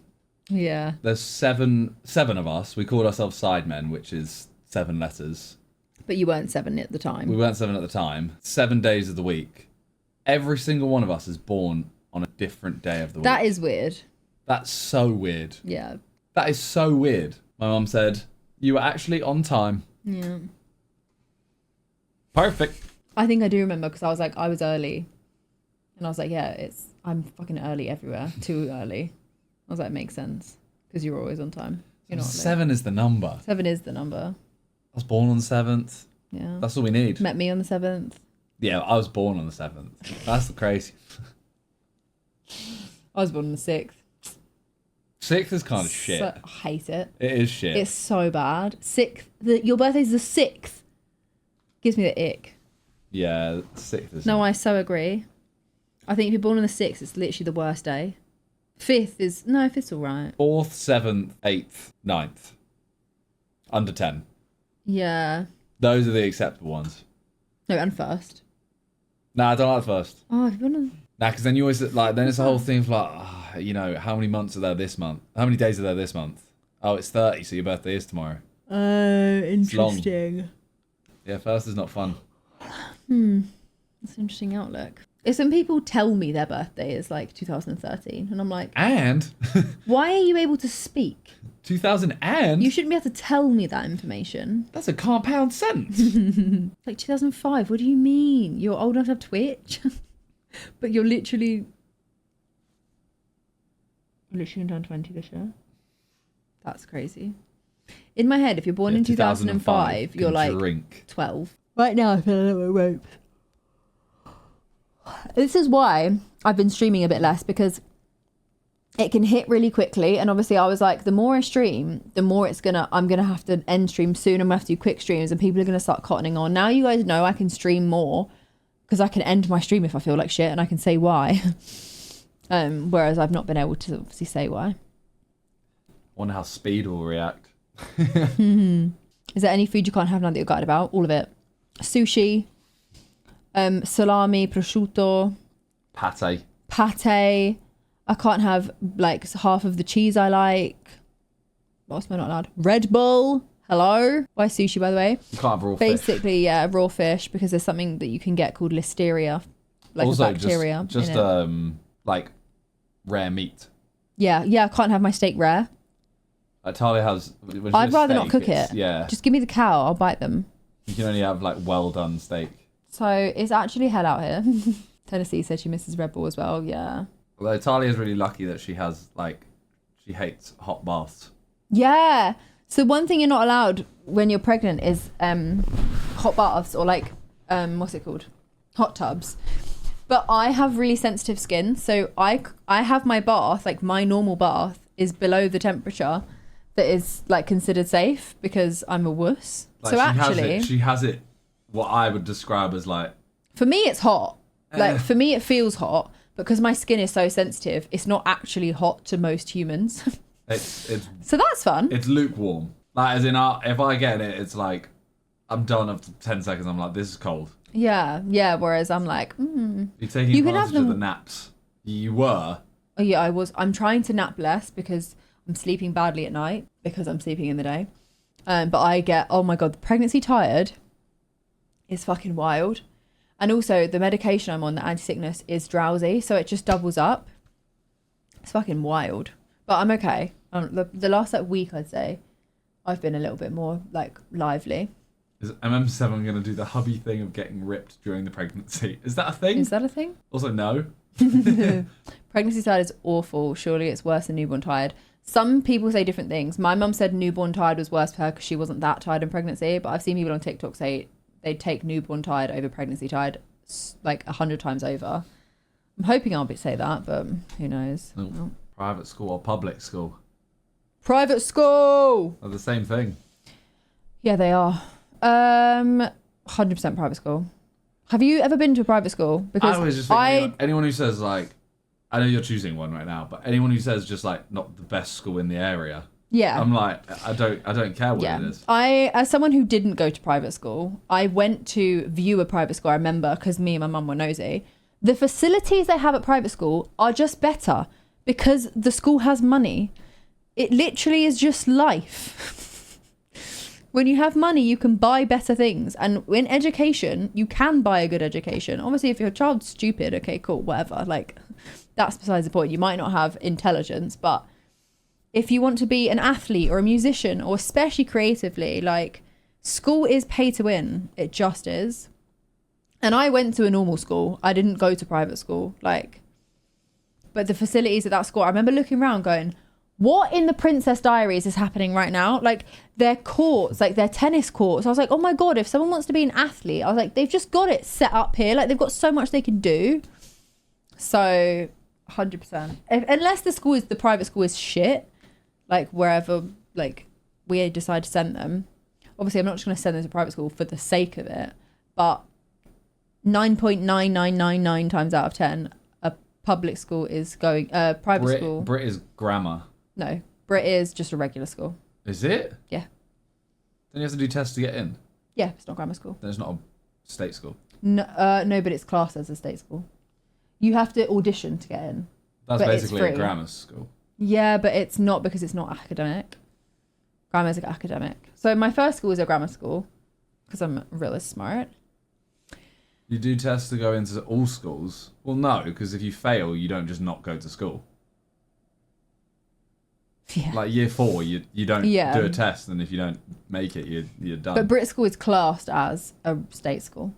Yeah. There's seven of us. We called ourselves sidemen, which is 7 letters. But you weren't 7 at the time. We weren't 7 at the time. 7 days of the week. Every single one of us is born on a different day of the week. That is weird. That's so weird. Yeah. That is so weird. My mum said, you were actually on time. Yeah. Perfect. I think I do remember because I was like, I was early. And I was like, yeah, I'm fucking early everywhere. Too early. I was like, it makes sense. Because you're always on time. You're not 7 late. is the number. 7 is the number. I was born on the 7th. Yeah. That's all we need. Met me on the 7th. Yeah, I was born on the 7th. That's the crazy. I was born on the 6th. 6th is kind of shit. So, I hate it. It is shit. It's so bad. 6th. Your birthday's the 6th. Gives me the ick. Yeah, 6th is... No, I so agree. I think if you're born on the 6th, it's literally the worst day. 5th is... No, 5th's all right. 4th, 7th, 8th, 9th. Under 10. Yeah. Those are the acceptable ones. No, and 1st. Nah, I don't like the 1st. Oh, have you been on... Nah, because then you always, like, then it's a whole thing of like, you know, how many months are there this month? How many days are there this month? Oh, it's 30, so your birthday is tomorrow. Oh, interesting. Yeah, 1st is not fun. That's an interesting outlook. It's when people tell me their birthday is like 2013, and I'm like, and why are you able to speak? 2000 and? You shouldn't be able to tell me that information. That's a compound sentence. Like 2005, what do you mean? You're old enough to have Twitch? But you're literally gonna turn 20 this year. That's crazy. In my head, if you're born in 2005, you're like drink. 12. Right now, I feel a little bit roped. This is why I've been streaming a bit less, because it can hit really quickly. And obviously I was like, the more I stream, the more I'm gonna have to end stream soon. I'm gonna have to do quick streams and people are gonna start cottoning on. Now you guys know I can stream more because I can end my stream if I feel like shit and I can say why. Whereas I've not been able to obviously say why. Wonder how Speed will react. Is there any food you can't have now that you're gutted about? All of it. Sushi, salami, prosciutto, pate. I can't have like half of the cheese I like. What else am I not allowed? Red Bull. Hello. Why sushi, by the way? You can't have raw fish. Basically, yeah, raw fish, because there's something that you can get called listeria, like also, a bacteria. Just like rare meat. Yeah, I can't have my steak rare. Talia has. I'd rather not cook it. Yeah. Just give me the cow. I'll bite them. You can only have like well done steak. So it's actually hell out here. Tennessee said she misses Red Bull as well. Yeah. Although Talia's really lucky that she hates hot baths. Yeah. So one thing you're not allowed when you're pregnant is hot baths or like what's it called? Hot tubs. But I have really sensitive skin, so I have my bath, like my normal bath is below the temperature that is like considered safe because I'm a wuss. Like, so actually she has it what I would describe as like, for me it's hot. Like for me it feels hot, but because my skin is so sensitive, it's not actually hot to most humans. It's so that's fun. It's lukewarm. Like as in if I get it, it's like I'm done after 10 seconds. I'm like, this is cold. Yeah. Whereas I'm like, You're taking advantage of the naps. You were. Oh yeah, I was. I'm trying to nap less because I'm sleeping badly at night because I'm sleeping in the day. But I get, oh my God, the pregnancy tired is fucking wild. And also the medication I'm on, the anti-sickness, is drowsy. So it just doubles up. It's fucking wild. But I'm okay. The last like week, I'd say, I've been a little bit more like lively. Is MM7 going to do the hubby thing of getting ripped during the pregnancy? Is that a thing? Is that a thing? Also, no. Pregnancy tired is awful. Surely it's worse than newborn tired. Some people say different things. My mum said newborn tired was worse for her because she wasn't that tired in pregnancy. But I've seen people on TikTok say they take newborn tired over pregnancy tired like 100 times over. I'm hoping I'll say that, but who knows? Oh. Private school or public school? Private school! Are the same thing. Yeah, they are. 100% private school. Have you ever been to a private school? Because I always just think anyone who says like, I know you're choosing one right now, but anyone who says just like not the best school in the area, yeah, I'm like, I don't care what it is. As someone who didn't go to private school, I went to view a private school. I remember because me and my mum were nosy. The facilities they have at private school are just better Because the school has money. It literally is just life. When you have money, you can buy better things. And in education, you can buy a good education. Obviously, if your child's stupid, okay, cool, whatever. Like, that's besides the point. You might not have intelligence, but if you want to be an athlete or a musician, or especially creatively, like, school is pay to win. It just is. And I went to a normal school. I didn't go to private school. Like, but the facilities at that school, I remember looking around going, what in the Princess Diaries is happening right now? Like, their courts, like their tennis courts. I was like, oh my God, if someone wants to be an athlete, I was like, they've just got it set up here. Like, they've got so much they can do. So 100%. Unless the private school is shit, like wherever, like we decide to send them. Obviously, I'm not just going to send them to private school for the sake of it, but 9.9999 times out of 10, a public school is going, private school. Brit is grammar. No, Brit is just a regular school. Is it? Yeah. Then you have to do tests to get in? Yeah, it's not grammar school. Then it's not a state school? No, but it's classed as a state school. You have to audition to get in. That's basically a grammar school. Yeah, but it's not, because it's not academic. Grammar is academic. So my first school was a grammar school, because I'm really smart. You do tests to go into all schools? Well, no, because if you fail, you don't just not go to school. Yeah. Like year 4, you don't do a test, and if you don't make it, you're done. But Brit school is classed as a state school,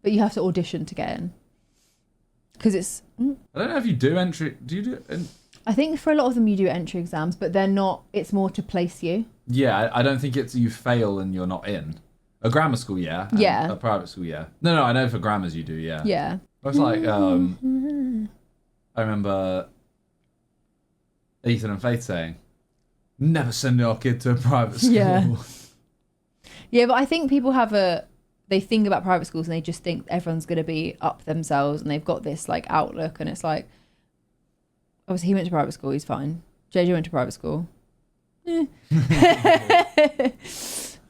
but you have to audition to get in. Because it's... I don't know if you do entry... Do you do... I think for a lot of them you do entry exams, but they're not... It's more to place you. Yeah, I don't think it's you fail and you're not in. A grammar school, yeah. Yeah. A private school, yeah. No, I know for grammars you do, yeah. Yeah. It's like... I remember Ethan and Faith saying, never send our kid to a private school. Yeah. Yeah, but I think people they think about private schools and they just think everyone's going to be up themselves, and they've got this like outlook, and it's like, obviously he went to private school, he's fine. JJ went to private school.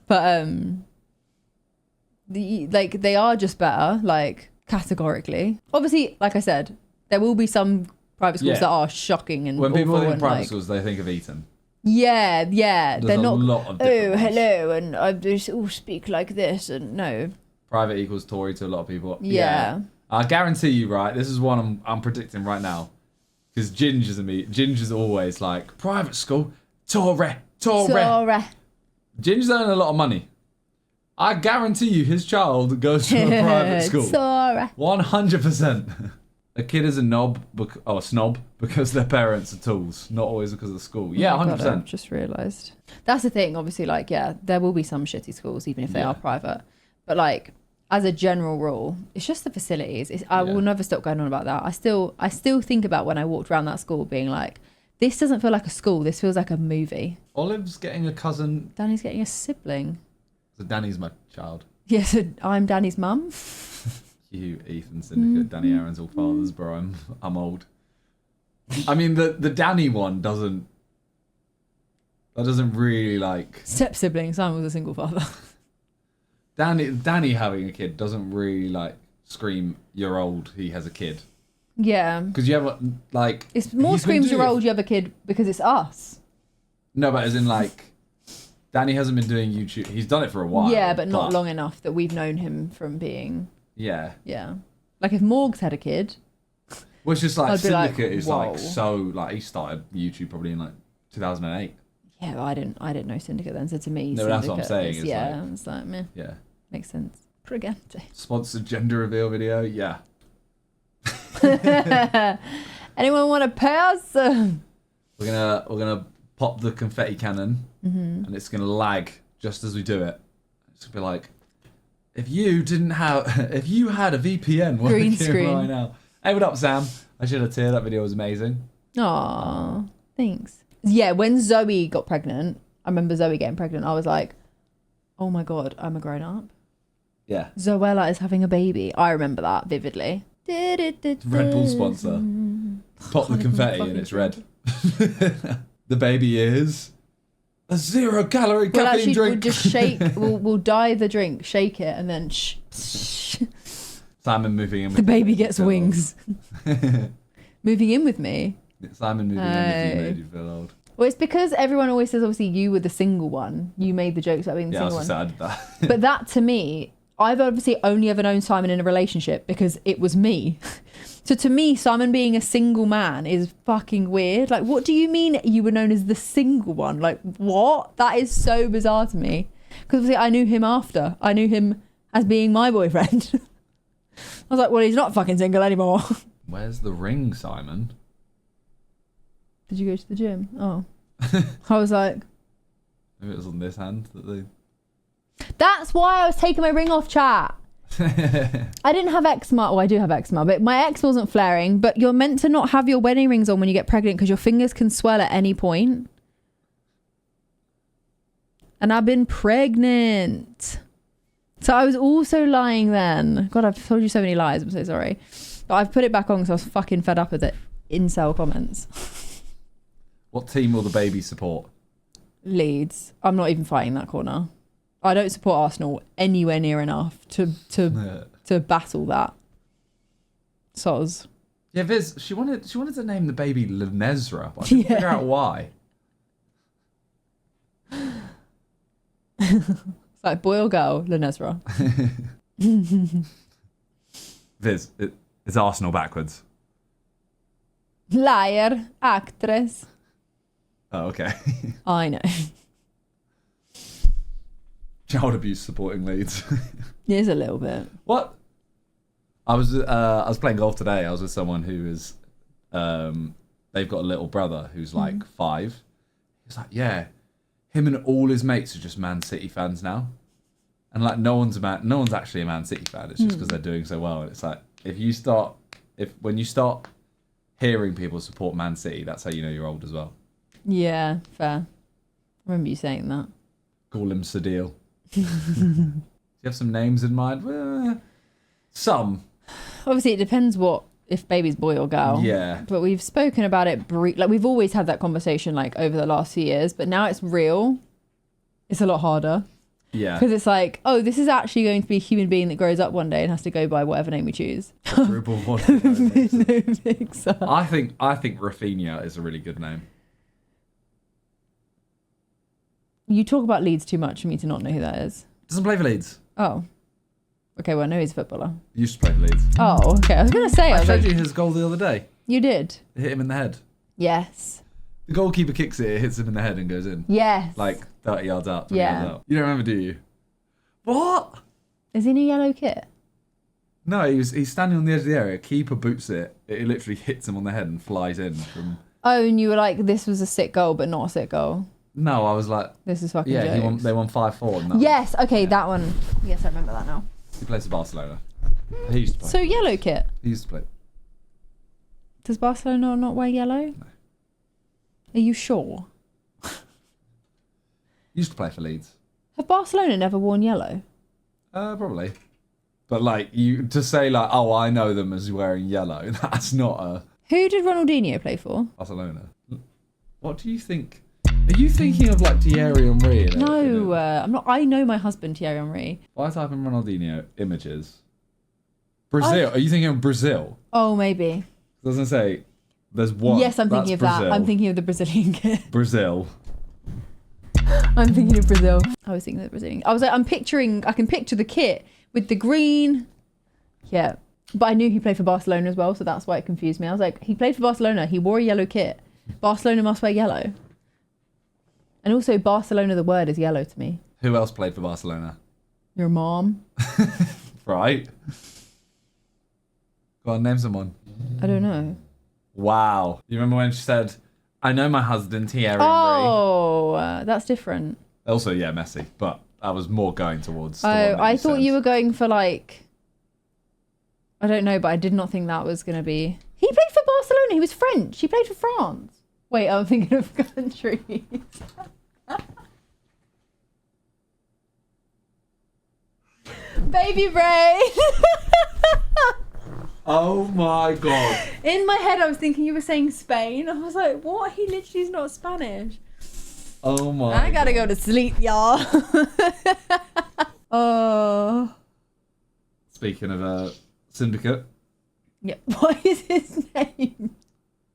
But they are just better, like categorically. Obviously, like I said, there will be some private schools that are shocking and when people think and private schools, they think of Eton. Yeah. There's they're not. A lot of different ones. Hello, and I just all speak like this, and no. Private equals Tory to a lot of people. Yeah. I guarantee you, right? This is one I'm predicting right now, because Ginger's always like private school, Tory. Ginger's earning a lot of money. I guarantee you, his child goes to a private school. 100%. A kid is a snob because their parents are tools, not always because of the school. Yeah, 100%. God, I've just realised. That's the thing, obviously, like, yeah, there will be some shitty schools, even if they are private. But, like, as a general rule, it's just the facilities. I will never stop going on about that. I still think about when I walked around that school being like, this doesn't feel like a school. This feels like a movie. Olive's getting a cousin. Danny's getting a sibling. So Danny's my child. Yes, yeah, so I'm Danny's mum. You, Ethan Syndicate, Danny Aaron's all fathers, bro. I'm old. I mean, the Danny one doesn't really like... Step sibling, Simon was a single father. Danny having a kid doesn't really like scream, you're old, he has a kid. Yeah. Because you have like... It's more screams you're old, you have a kid, because it's us. No, but as in like... Danny hasn't been doing YouTube. He's done it for a while. Yeah, but not long enough that we've known him from being... Yeah. Yeah. Like if Morgs had a kid... Well, it's just like I'd Syndicate like, is like so... Like he started YouTube probably in like 2008. Yeah, but I didn't know Syndicate then, so to me... No, that's what I'm saying. It's like, meh. Yeah. Makes sense. Pregante. Sponsored gender reveal video? Yeah. Anyone want to pay us? We're gonna pop the confetti cannon, and it's gonna lag just as we do it. It's gonna be like, if you had a VPN green working screen right now. Hey, what up, Sam? I should have teared. That video was amazing. Aw, thanks. Yeah, when Zoe got pregnant, I remember Zoe getting pregnant. I was like, oh my God, I'm a grown up. Yeah. Zoella is having a baby. I remember that vividly. Red Bull sponsor. Pop the confetti and it's red. The baby is a 0-calorie caffeine drink. We'll just shake. we'll dye the drink, shake it, and then Simon moving in with the baby gets wings. Moving in with me. Simon moving energy made you feel old. Well, it's because everyone always says, obviously, you were the single one. You made the jokes about being the single one. Yeah, I did that. But that, to me, I've obviously only ever known Simon in a relationship because it was me. So to me, Simon being a single man is fucking weird. Like, what do you mean you were known as the single one? Like, what? That is so bizarre to me. Because obviously I knew him after. I knew him as being my boyfriend. I was like, well, he's not fucking single anymore. Where's the ring, Simon? Did you go to the gym? Oh. I was like... Maybe it was on this hand that they... That's why I was taking my ring off, chat. I didn't have eczema. Oh, I do have eczema, but my eczema wasn't flaring. But you're meant to not have your wedding rings on when you get pregnant because your fingers can swell at any point. And I've been pregnant. So I was also lying then. God, I've told you so many lies. I'm so sorry. But I've put it back on because I was fucking fed up with it. Incel comments. What team will the baby support? Leeds. I'm not even fighting that corner. I don't support Arsenal anywhere near enough to battle that. Soz. Yeah, Viz, she wanted to name the baby Lenesra, but I couldn't figure out why. It's like boy or girl, Lenesra. Viz, it's Arsenal backwards. Liar, actress. Oh, okay. I know. Child abuse supporting Leeds. It is a little bit. What? I was playing golf today. I was with someone who is, they've got a little brother who's like 5. He's like, yeah, him and all his mates are just Man City fans now, and like no one's actually a Man City fan. It's just because they're doing so well. And it's like when you start hearing people support Man City, that's how you know you're old as well. Yeah, fair. I remember you saying that. Call him Sadil. Do you have some names in mind? Well, some. Obviously, it depends if baby's boy or girl. Yeah. But we've spoken about it like we've always had that conversation like over the last few years, but now it's real. It's a lot harder. Yeah. Because it's like, oh, this is actually going to be a human being that grows up one day and has to go by whatever name we choose. No, Pixar. I think Rafinha is a really good name. You talk about Leeds too much for me to not know who that is. Doesn't play for Leeds. Oh. Okay, well, I know he's a footballer. Used to play for Leeds. Oh, okay. I was going to say. I showed you his goal the other day. You did? It hit him in the head. Yes. The goalkeeper kicks it, hits him in the head and goes in. Yes. Like 30 yards out, 20 yards out. You don't remember, do you? What? Is he in a yellow kit? No, he's standing on the edge of the area. Keeper boots it. It literally hits him on the head and flies in from... Oh, and you were like, this was a sick goal, but not a sick goal. No, I was like... This is fucking yeah, jokes. they won 5-4. Yes, okay, that one. Yes, I remember that now. He plays for Barcelona. He used to play. So yellow kit. He used to play. Does Barcelona not wear yellow? No. Are you sure? He used to play for Leeds. Have Barcelona never worn yellow? Probably. But like to say like, oh, I know them as wearing yellow. That's not a... Who did Ronaldinho play for? Barcelona. What do you think? Are you thinking of like Thierry Henry? No, I'm not. I know my husband Thierry Henry. Why type in Ronaldinho images? Brazil. Are you thinking of Brazil? Oh, maybe. It doesn't say. There's one. Yes, I'm thinking of Brazil. that. I'm thinking of the Brazilian kit. Brazil. I'm thinking of Brazil. I was thinking of the Brazilian. I was like, I can picture the kit with the green. Yeah. But I knew he played for Barcelona as well, so that's why it confused me. I was like, he played for Barcelona. He wore a yellow kit. Barcelona must wear yellow. And also, Barcelona, the word is yellow to me. Who else played for Barcelona? Your mom. Right. Go on, name someone. I don't know. Wow. You remember when she said, I know my husband, Thierry Henry. Oh, that's different. Also, yeah, Messi. But I was more going towards... Oh, I thought you were going for like... I don't know, but I did not think that was going to be... He played for Barcelona. He was French. He played for France. Wait, I'm thinking of countries. Baby brain. Oh my god. In my head, I was thinking you were saying Spain. I was like, what? He literally is not Spanish. Oh my I gotta go to sleep, y'all. Speaking of Syndicate. Yeah. What is his name?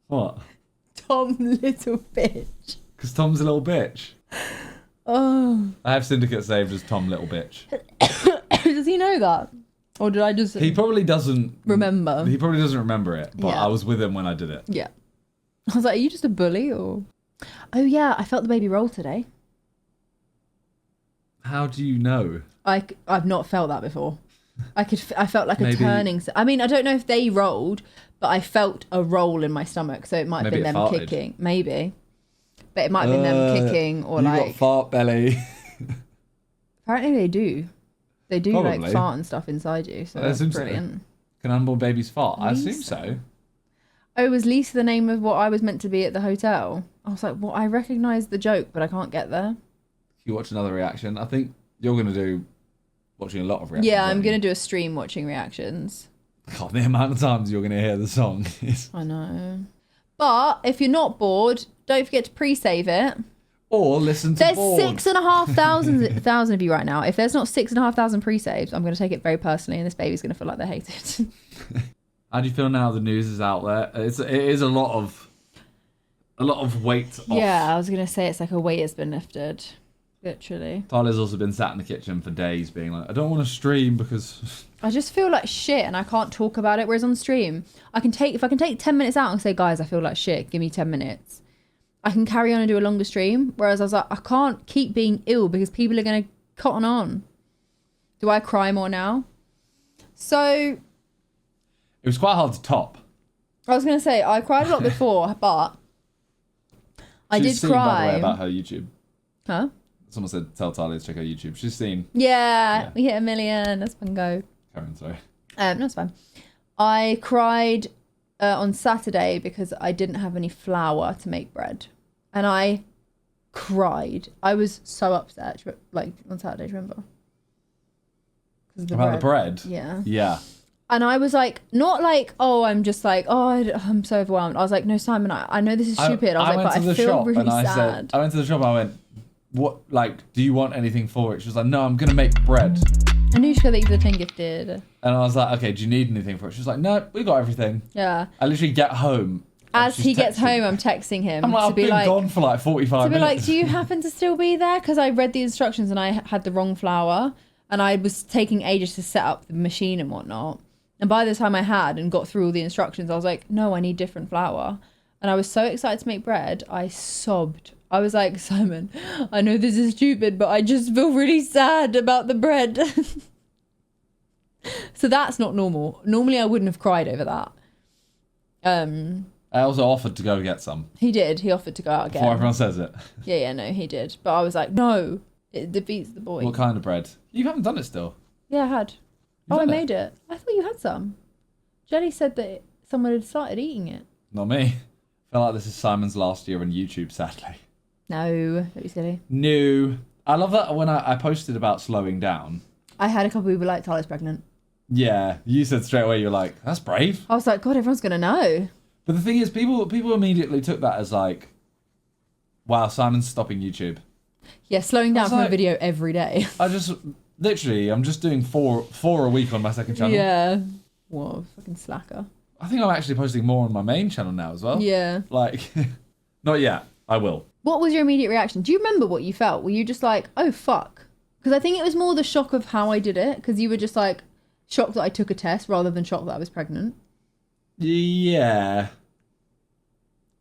What? Tom little bitch. Because Tom's a little bitch. Oh. I have Syndicate saved as Tom little bitch. Does he know that? Or did I just... He probably doesn't... remember. He probably doesn't remember it, but Yeah. I was with him when I did it. Yeah. I was like, are you just a bully or... Oh yeah, I felt the baby roll today. How do you know? I've not felt that before. I felt like Maybe- a turning... I mean, I don't know if they rolled, but I felt a roll in my stomach, so it might have Maybe been it them farted. kicking. Maybe. But it might have been them kicking or you like... got fart belly. Apparently they do. They do Probably. like fart and stuff inside you, so I that's assume so. brilliant. Can unborn babies fart? I assume Lisa. so. Oh, was Lisa the name of what I was meant to be at the hotel? I was like, well, I recognise the joke, but I can't get there. You watch another reaction. I think you're going to do watching a lot of reactions. Yeah, I'm aren't going you? to do a stream watching reactions. God, the amount of times you're going to hear the song is... I know. But if you're not bored, don't forget to pre-save it. Or listen to There's Bored. 6,500 of you right now. If there's not 6,500 pre-saves, I'm going to take it very personally, and this baby's going to feel like they're hated. How do you feel now the news is out there? It is a lot of weight off. Yeah, I was going to say it's like a weight has been lifted. Literally. Tyler's also been sat in the kitchen for days being like, I don't want to stream because... I just feel like shit and I can't talk about it. Whereas on stream, if I can take 10 minutes out and say, guys, I feel like shit, give me 10 minutes. I can carry on and do a longer stream. Whereas I was like, I can't keep being ill because people are going to cotton on. Do I cry more now? So It was quite hard to top. I was going to say, I cried a lot before, but I did She's seen, by the cry. way, about her YouTube. Huh? Someone said, tell Tyler to check her YouTube. She's seen... Yeah, we hit 1 million. Let's fucking go. Karen, sorry. No, it's fine. I cried on Saturday because I didn't have any flour to make bread. And I cried. I was so upset, like, on Saturday, do you remember? 'Cause of About the bread? Yeah. Yeah. And I was like, not like, oh, I'm just like, oh, I'm so overwhelmed. I was like, no, Simon, I know this is stupid. I was like, but I feel really sad. I went to the shop, I went, what, like, do you want anything for it? She was like, no, I'm going to make bread. Anushka, that you the thing gifted. And I was like, okay, do you need anything for it? She was like, no, we got everything. Yeah. I literally get home. As she's he gets texting. home, I'm texting him I'm like, to I've be been like, gone for like 45 minutes. like, do you happen to still be there? Because I read the instructions and I had the wrong flour and I was taking ages to set up the machine and whatnot. And by the time I had and got through all the instructions, I was like, no, I need different flour. And I was so excited to make bread, I sobbed. I was like, Simon, I know this is stupid, but I just feel really sad about the bread. So that's not normal. Normally I wouldn't have cried over that. I also offered to go get some. He did. He offered to go out again. Before everyone says it. Yeah, no, he did. But I was like, no, it defeats the boy. What kind of bread? You haven't done it still. Yeah, I had. You've I done made it. I thought you had some. Jenny said that someone had started eating it. Not me. I feel like this is Simon's last year on YouTube, sadly. No, don't be silly. No. I love that when I posted about slowing down. I had a couple of people like, Tyler's pregnant. Yeah, you said straight away, you're like, that's brave. I was like, God, everyone's going to know. But the thing is, people immediately took that as like, wow, Simon's stopping YouTube. Yeah, slowing down was from a like- video every day. I'm just doing four a week on my second channel. Yeah. Whoa, fucking slacker. I think I'm actually posting more on my main channel now as well. Yeah. Like, not yet. I will. What was your immediate reaction? Do you remember what you felt? Were you just like, oh, fuck? Because I think it was more the shock of how I did it. Because you were just like, shocked that I took a test rather than shocked that I was pregnant. Yeah.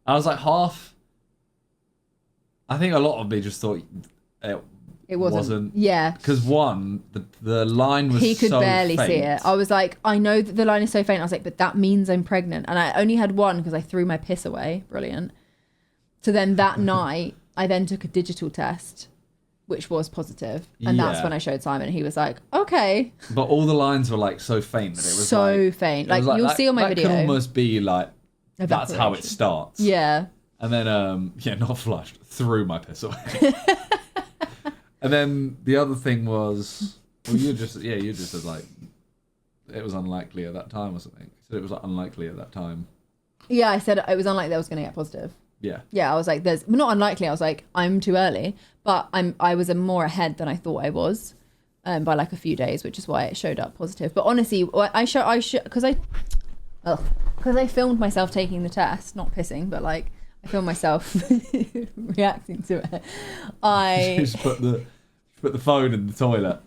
I was like half. I think a lot of me just thought It wasn't. Yeah. Because one, the line was He could so barely see faint. it. I was like, I know that the line is so faint. I was like, but that means I'm pregnant. And I only had one because I threw my piss away. Brilliant. So then that night, I then took a digital test, which was positive. And that's Yeah. when I showed Simon. He was like, okay. But all the lines were like so faint that it was So like, faint. it was Like, you'll see on my that video. That could almost be like, that's how it Evaporation. starts. Yeah. And then, not flushed, threw my piss away. And then the other thing was, well, you just said like, it was unlikely at that time or something. You said it was like, unlikely at that time. Yeah, I said it was unlikely that I was going to get positive. Yeah. Yeah, I was like, not unlikely. I was like, I'm too early, but I was more ahead than I thought I was, by like a few days, which is why it showed up positive. But honestly, because I filmed myself taking the test, not pissing, but like I film myself reacting to it. I Just put the phone in the toilet.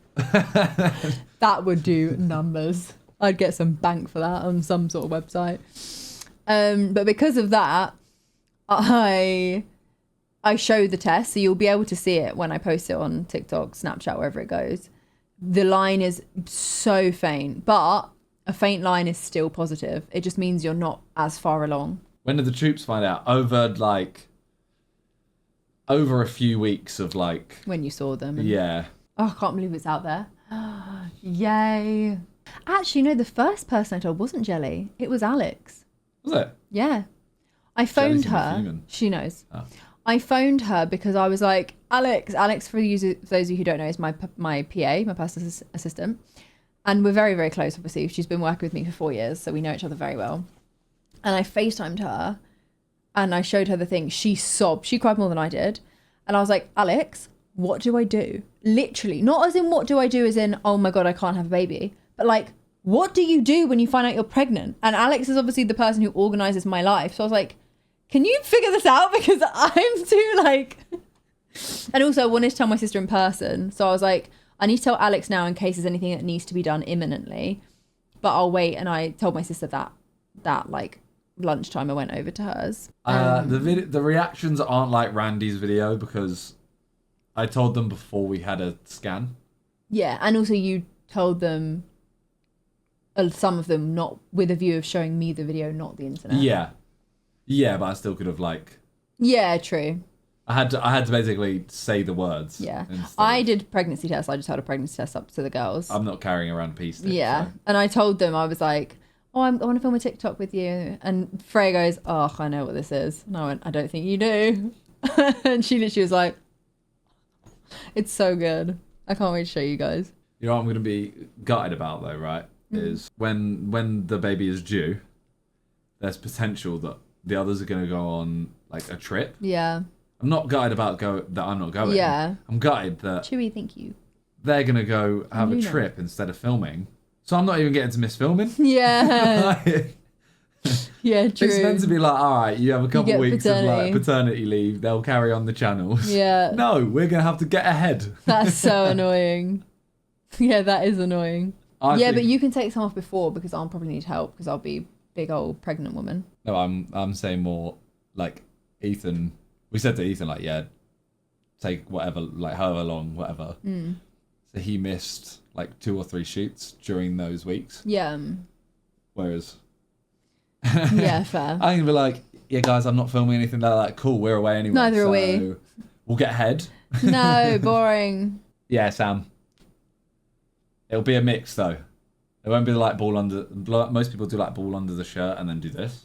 That would do numbers. I'd get some bank for that on some sort of website. But because of that, I show the test, so you'll be able to see it when I post it on TikTok, Snapchat, wherever it goes. The line is so faint, but a faint line is still positive. It just means you're not as far along. When did the troops find out? Over a few weeks of like... When you saw them. Yeah. Oh, I can't believe it's out there. Yay. Actually, no, the first person I told wasn't Jelly. It was Alex. Was it? Yeah. I phoned her. She knows. Oh. I phoned her because I was like, Alex, for those of you who don't know, is my PA, my personal assistant. And we're very, very close, obviously. She's been working with me for 4 years, so we know each other very well. And I FaceTimed her and I showed her the thing. She sobbed. She cried more than I did. And I was like, Alex, what do I do? Literally. Not as in what do I do as in, oh my God, I can't have a baby. But like, what do you do when you find out you're pregnant? And Alex is obviously the person who organizes my life. So I was like, can you figure this out? Because I'm too like... And also I wanted to tell my sister in person. So I was like, I need to tell Alex now in case there's anything that needs to be done imminently. But I'll wait. And I told my sister that like lunchtime I went over to hers. The reactions aren't like Randy's video because I told them before we had a scan. Yeah. And also you told them, some of them not with a view of showing me the video, not the internet. Yeah, but I still could have like... Yeah, true. I had to basically say the words. Yeah. I did pregnancy tests. I just had a pregnancy test up to the girls. I'm not carrying around a pee stick. Yeah. So. And I told them, I was like, oh, I want to film a TikTok with you. And Freya goes, oh, I know what this is. And I went, I don't think you do. And she literally was like, it's so good. I can't wait to show you guys. You know what I'm going to be gutted about though, right? Is when the baby is due, there's potential that the others are going to go on like a trip. Yeah. I'm not gutted about that I'm not going. Yeah. I'm gutted that Chewy, thank you. They're going to go have a trip instead of filming. So I'm not even getting to miss filming. Yeah. Yeah, true. It's meant to be like, all right, you have a couple weeks of like paternity leave. They'll carry on the channels. Yeah. No, we're going to have to get ahead. That's so annoying. Yeah, that is annoying. But you can take some off before because I'll probably need help because I'll be big old pregnant woman. No, I'm saying more like Ethan. We said to Ethan like, yeah, take whatever, like however long, whatever. So he missed like 2 or 3 shoots during those weeks. Yeah. Whereas, yeah, fair. I'm gonna be like, yeah, guys, I'm not filming anything like that. Cool, we're away anyway. Neither are we. We'll get ahead. No, boring. Yeah, Sam. It'll be a mix though. It won't be like ball under. Most people do like ball under the shirt and then do this.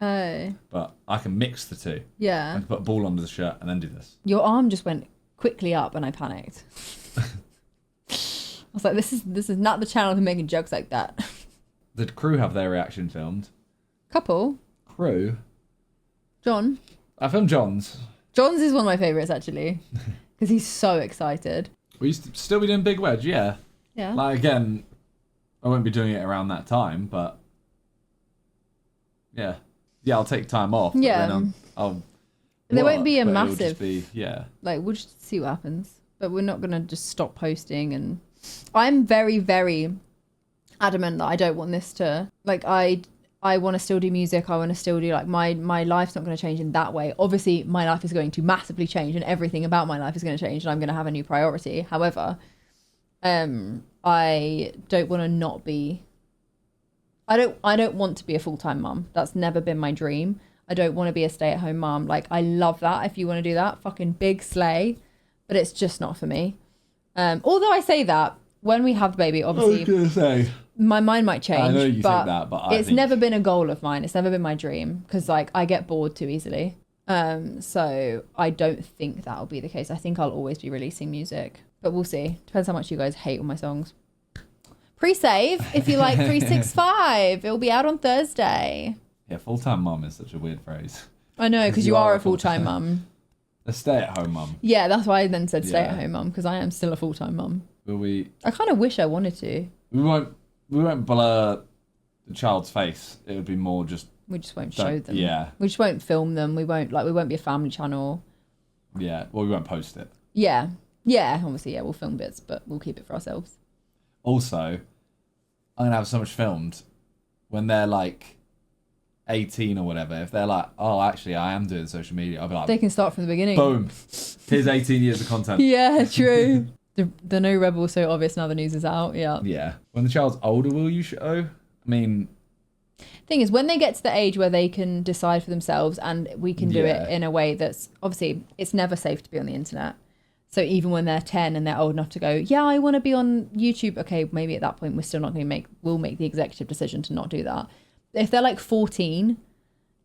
Oh. But I can mix the two. Yeah. I can put a ball under the shirt and then do this. Your arm just went quickly up and I panicked. I was like, this is not the channel for making jokes like that. Did crew have their reaction filmed? Couple. Crew. John. I filmed John's. John's is one of my favourites actually. Because he's so excited. We used to still be doing Big Wedge, yeah. Yeah. Like again, I won't be doing it around that time, but yeah, I'll take time off. Yeah. Then I'll there work, won't be a but massive. It'll just be, yeah. Like we'll just see what happens, but we're not gonna just stop posting. And I'm very, very adamant that I don't want this to like I want to still do music. I want to still do like my life's not going to change in that way. Obviously, my life is going to massively change, and everything about my life is going to change, and I'm going to have a new priority. However, I don't want to not be. I don't want to be a full-time mum. That's never been my dream. I don't want to be a stay-at-home mum. Like I love that. If you want to do that, fucking big slay, but it's just not for me. Although I say that when we have the baby, obviously, I was gonna say my mind might change. I know you think that, but it's never been a goal of mine. It's never been my dream because like I get bored too easily. So I don't think that'll be the case. I think I'll always be releasing music, but we'll see. Depends how much you guys hate all my songs. Pre-save if you like 365. It'll be out on Thursday. Yeah, full-time mum is such a weird phrase. I know, because you are a full-time mum. A stay-at-home mum. Yeah, that's why I then said stay-at-home mum, because I am still a full-time mum. Will we? I kind of wish I wanted to. We won't blur the child's face. It would be more just We just won't show them. Yeah. We just won't film them. We won't be a family channel. Yeah. Well, we won't post it. Yeah. Yeah. Obviously, yeah. We'll film bits, but we'll keep it for ourselves. Also, I'm gonna have so much filmed when they're like 18 or whatever. If they're like, oh, actually, I am doing social media, I'll be like, They can start from the beginning. boom. Here's 18 years of content. Yeah, true. The no Rebel was so obvious now the news is out. Yeah. Yeah. When the child's older, will you show? I mean, Thing is, when they get to the age where they can decide for themselves and we can do Yeah. it in a way that's obviously it's never safe to be on the internet. So even when they're 10 and they're old enough to go, yeah, I want to be on YouTube. Okay, maybe at that point we're still not going to we'll make the executive decision to not do that. If they're like 14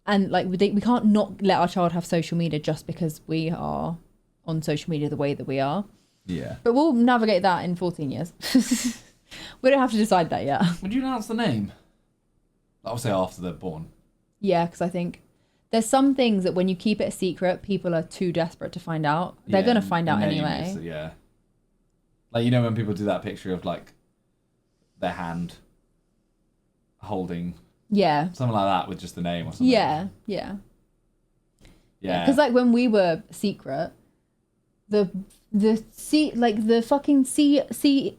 and like we can't not let our child have social media just because we are on social media the way that we are. yeah. But we'll navigate that in 14 years. We don't have to decide that yet. Would you announce the name? I'll say after they're born. Yeah, because I think there's some things that when you keep it a secret, people are too desperate to find out. They're going to find out anyway. Yeah. Like, you know when people do that picture of like their hand holding Yeah. something like that with just the name or something. Yeah. Yeah. Yeah. Because like when we were secret, the fucking CSI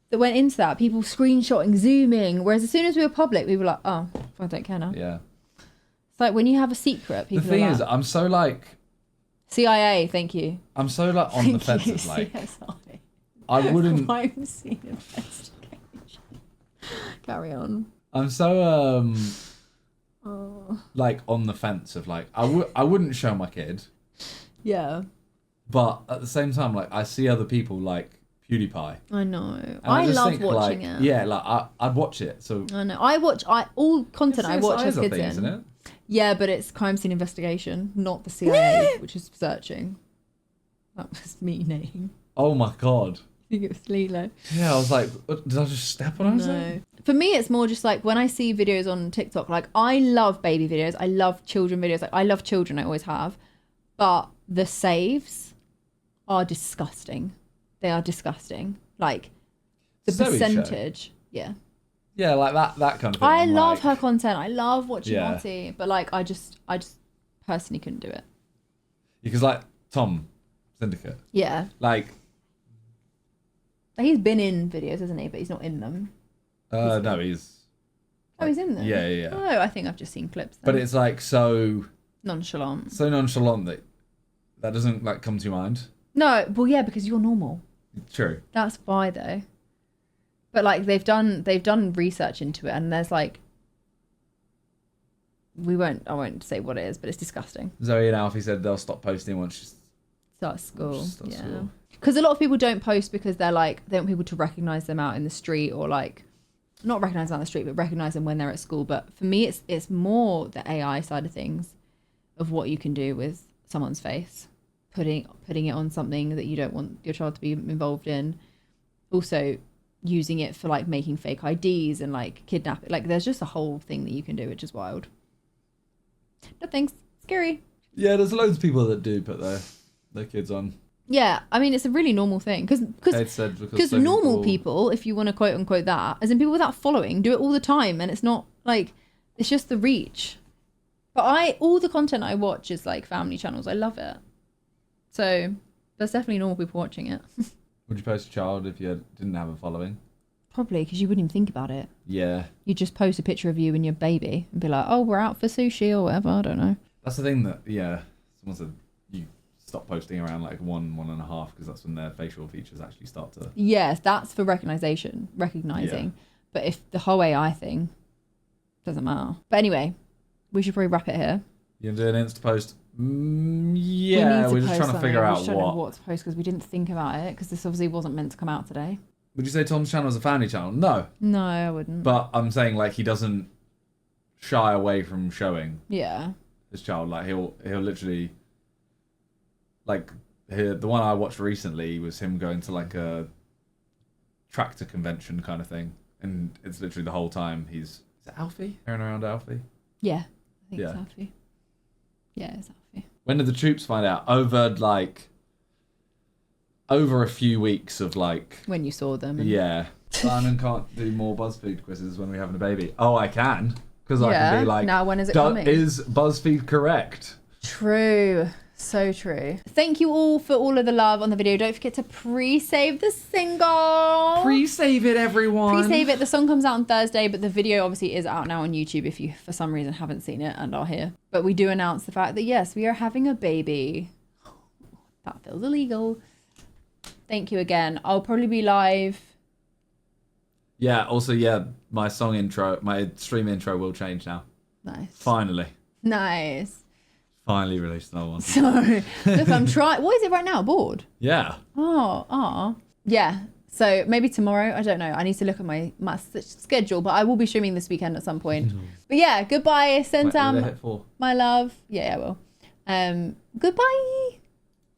that went into that, people screenshotting, zooming. Whereas as soon as we were public, we were like, oh, I don't care now. Yeah. It's like when you have a secret, people The thing are like, is, I'm so like CIA, thank you. I'm so like on the fence of like CSI. I wouldn't Crime scene investigation. Carry on. I'm so Oh. like on the fence of like I wouldn't show my kid, Yeah. but at the same time like I see other people like PewDiePie. I know. And I just love think, watching like, it. Yeah, like I'd watch it. So I know. All content I watch has CSI is a kids thing, in. isn't it? Yeah, but it's crime scene investigation, not the CIA, which is searching. That was me name. Oh my god. I think it was Lilo. Yeah, I was like, did I just step on her? No. For me, it's more just like when I see videos on TikTok, like I love baby videos. I love children videos. Like I love children. I always have. But the saves are disgusting. They are disgusting. Like the Zoe percentage. show. Yeah. Yeah, like that kind of thing. I I'm love like, her content. I love watching Yeah. Lottie. But like I just personally couldn't do it. Because like Tom Syndicate, Yeah. like He's been in videos, hasn't he? But he's not in them. no, he's Oh, he's in them? Yeah. Oh, I think I've just seen clips then. But it's like so nonchalant. nonchalant that doesn't like come to your mind. No, well, yeah, because you're normal. True. That's why, though. But like they've done research into it, and there's like I won't say what it is, but it's disgusting. Zoe and Alfie said they'll stop posting once she Starts school. starts Yeah. school. Because a lot of people don't post because they're like they want people to recognize them out in the street, or like not recognize them on the street, but recognize them when they're at school. But for me, it's more the AI side of things, of what you can do with someone's face, putting it on something that you don't want your child to be involved in. Also, using it for like making fake IDs and like kidnapping. Like there's just a whole thing that you can do, which is wild. Nothing's scary. Yeah, there's loads of people that do put their kids on. Yeah, I mean it's a really normal thing because so normal people, if you want to quote unquote that, as in people without following, do it all the time, and it's not like it's just the reach. But all the content I watch is like family channels. I love it. So there's definitely normal people watching it. Would you post a child if you didn't have a following? Probably because you wouldn't even think about it. Yeah. You just post a picture of you and your baby and be like, oh, we're out for sushi or whatever. I don't know. That's the thing that someone said you stop posting around like 1.5 because that's when their facial features actually start to. Yes, that's for recognizing. Yeah. But if the whole AI thing doesn't matter. But anyway, we should probably wrap it here. You gonna do an Insta post? Yeah, we're just trying to figure out what to post because we didn't think about it because this obviously wasn't meant to come out today. Would you say Tom's channel is a family channel? No. No, I wouldn't. But I'm saying like he doesn't shy away from showing Yeah. his child. Like he'll literally like the one I watched recently was him going to like a tractor convention kind of thing, and it's literally the whole time is it Alfie? Aaron around Alfie? Yeah. I think Yeah. it's Alfie. Yeah, it's Alfie. When did the troops find out? Over a few weeks of like. When you saw them. Yeah. Simon can't do more BuzzFeed quizzes when we're having a baby. Oh, I can. Because I can be like, now when is it coming? Is BuzzFeed correct? True. So true. Thank you all for all of the love on the video. Don't forget to pre-save the single. Pre-save it, everyone. Pre-save it. The song comes out on Thursday, but the video obviously is out now on YouTube if you, for some reason, haven't seen it and are here. But we do announce the fact that, yes, we are having a baby. That feels illegal. Thank you again. I'll probably be live. Yeah, also, yeah, my stream intro will change now. Nice. Finally. Nice. Finally released another one. Sorry. Look, I'm trying. What is it right now? Bored? Yeah. Oh. Yeah. So maybe tomorrow. I don't know. I need to look at my schedule, but I will be streaming this weekend at some point. But yeah, goodbye, Sentam. My love. Yeah, I will. Goodbye.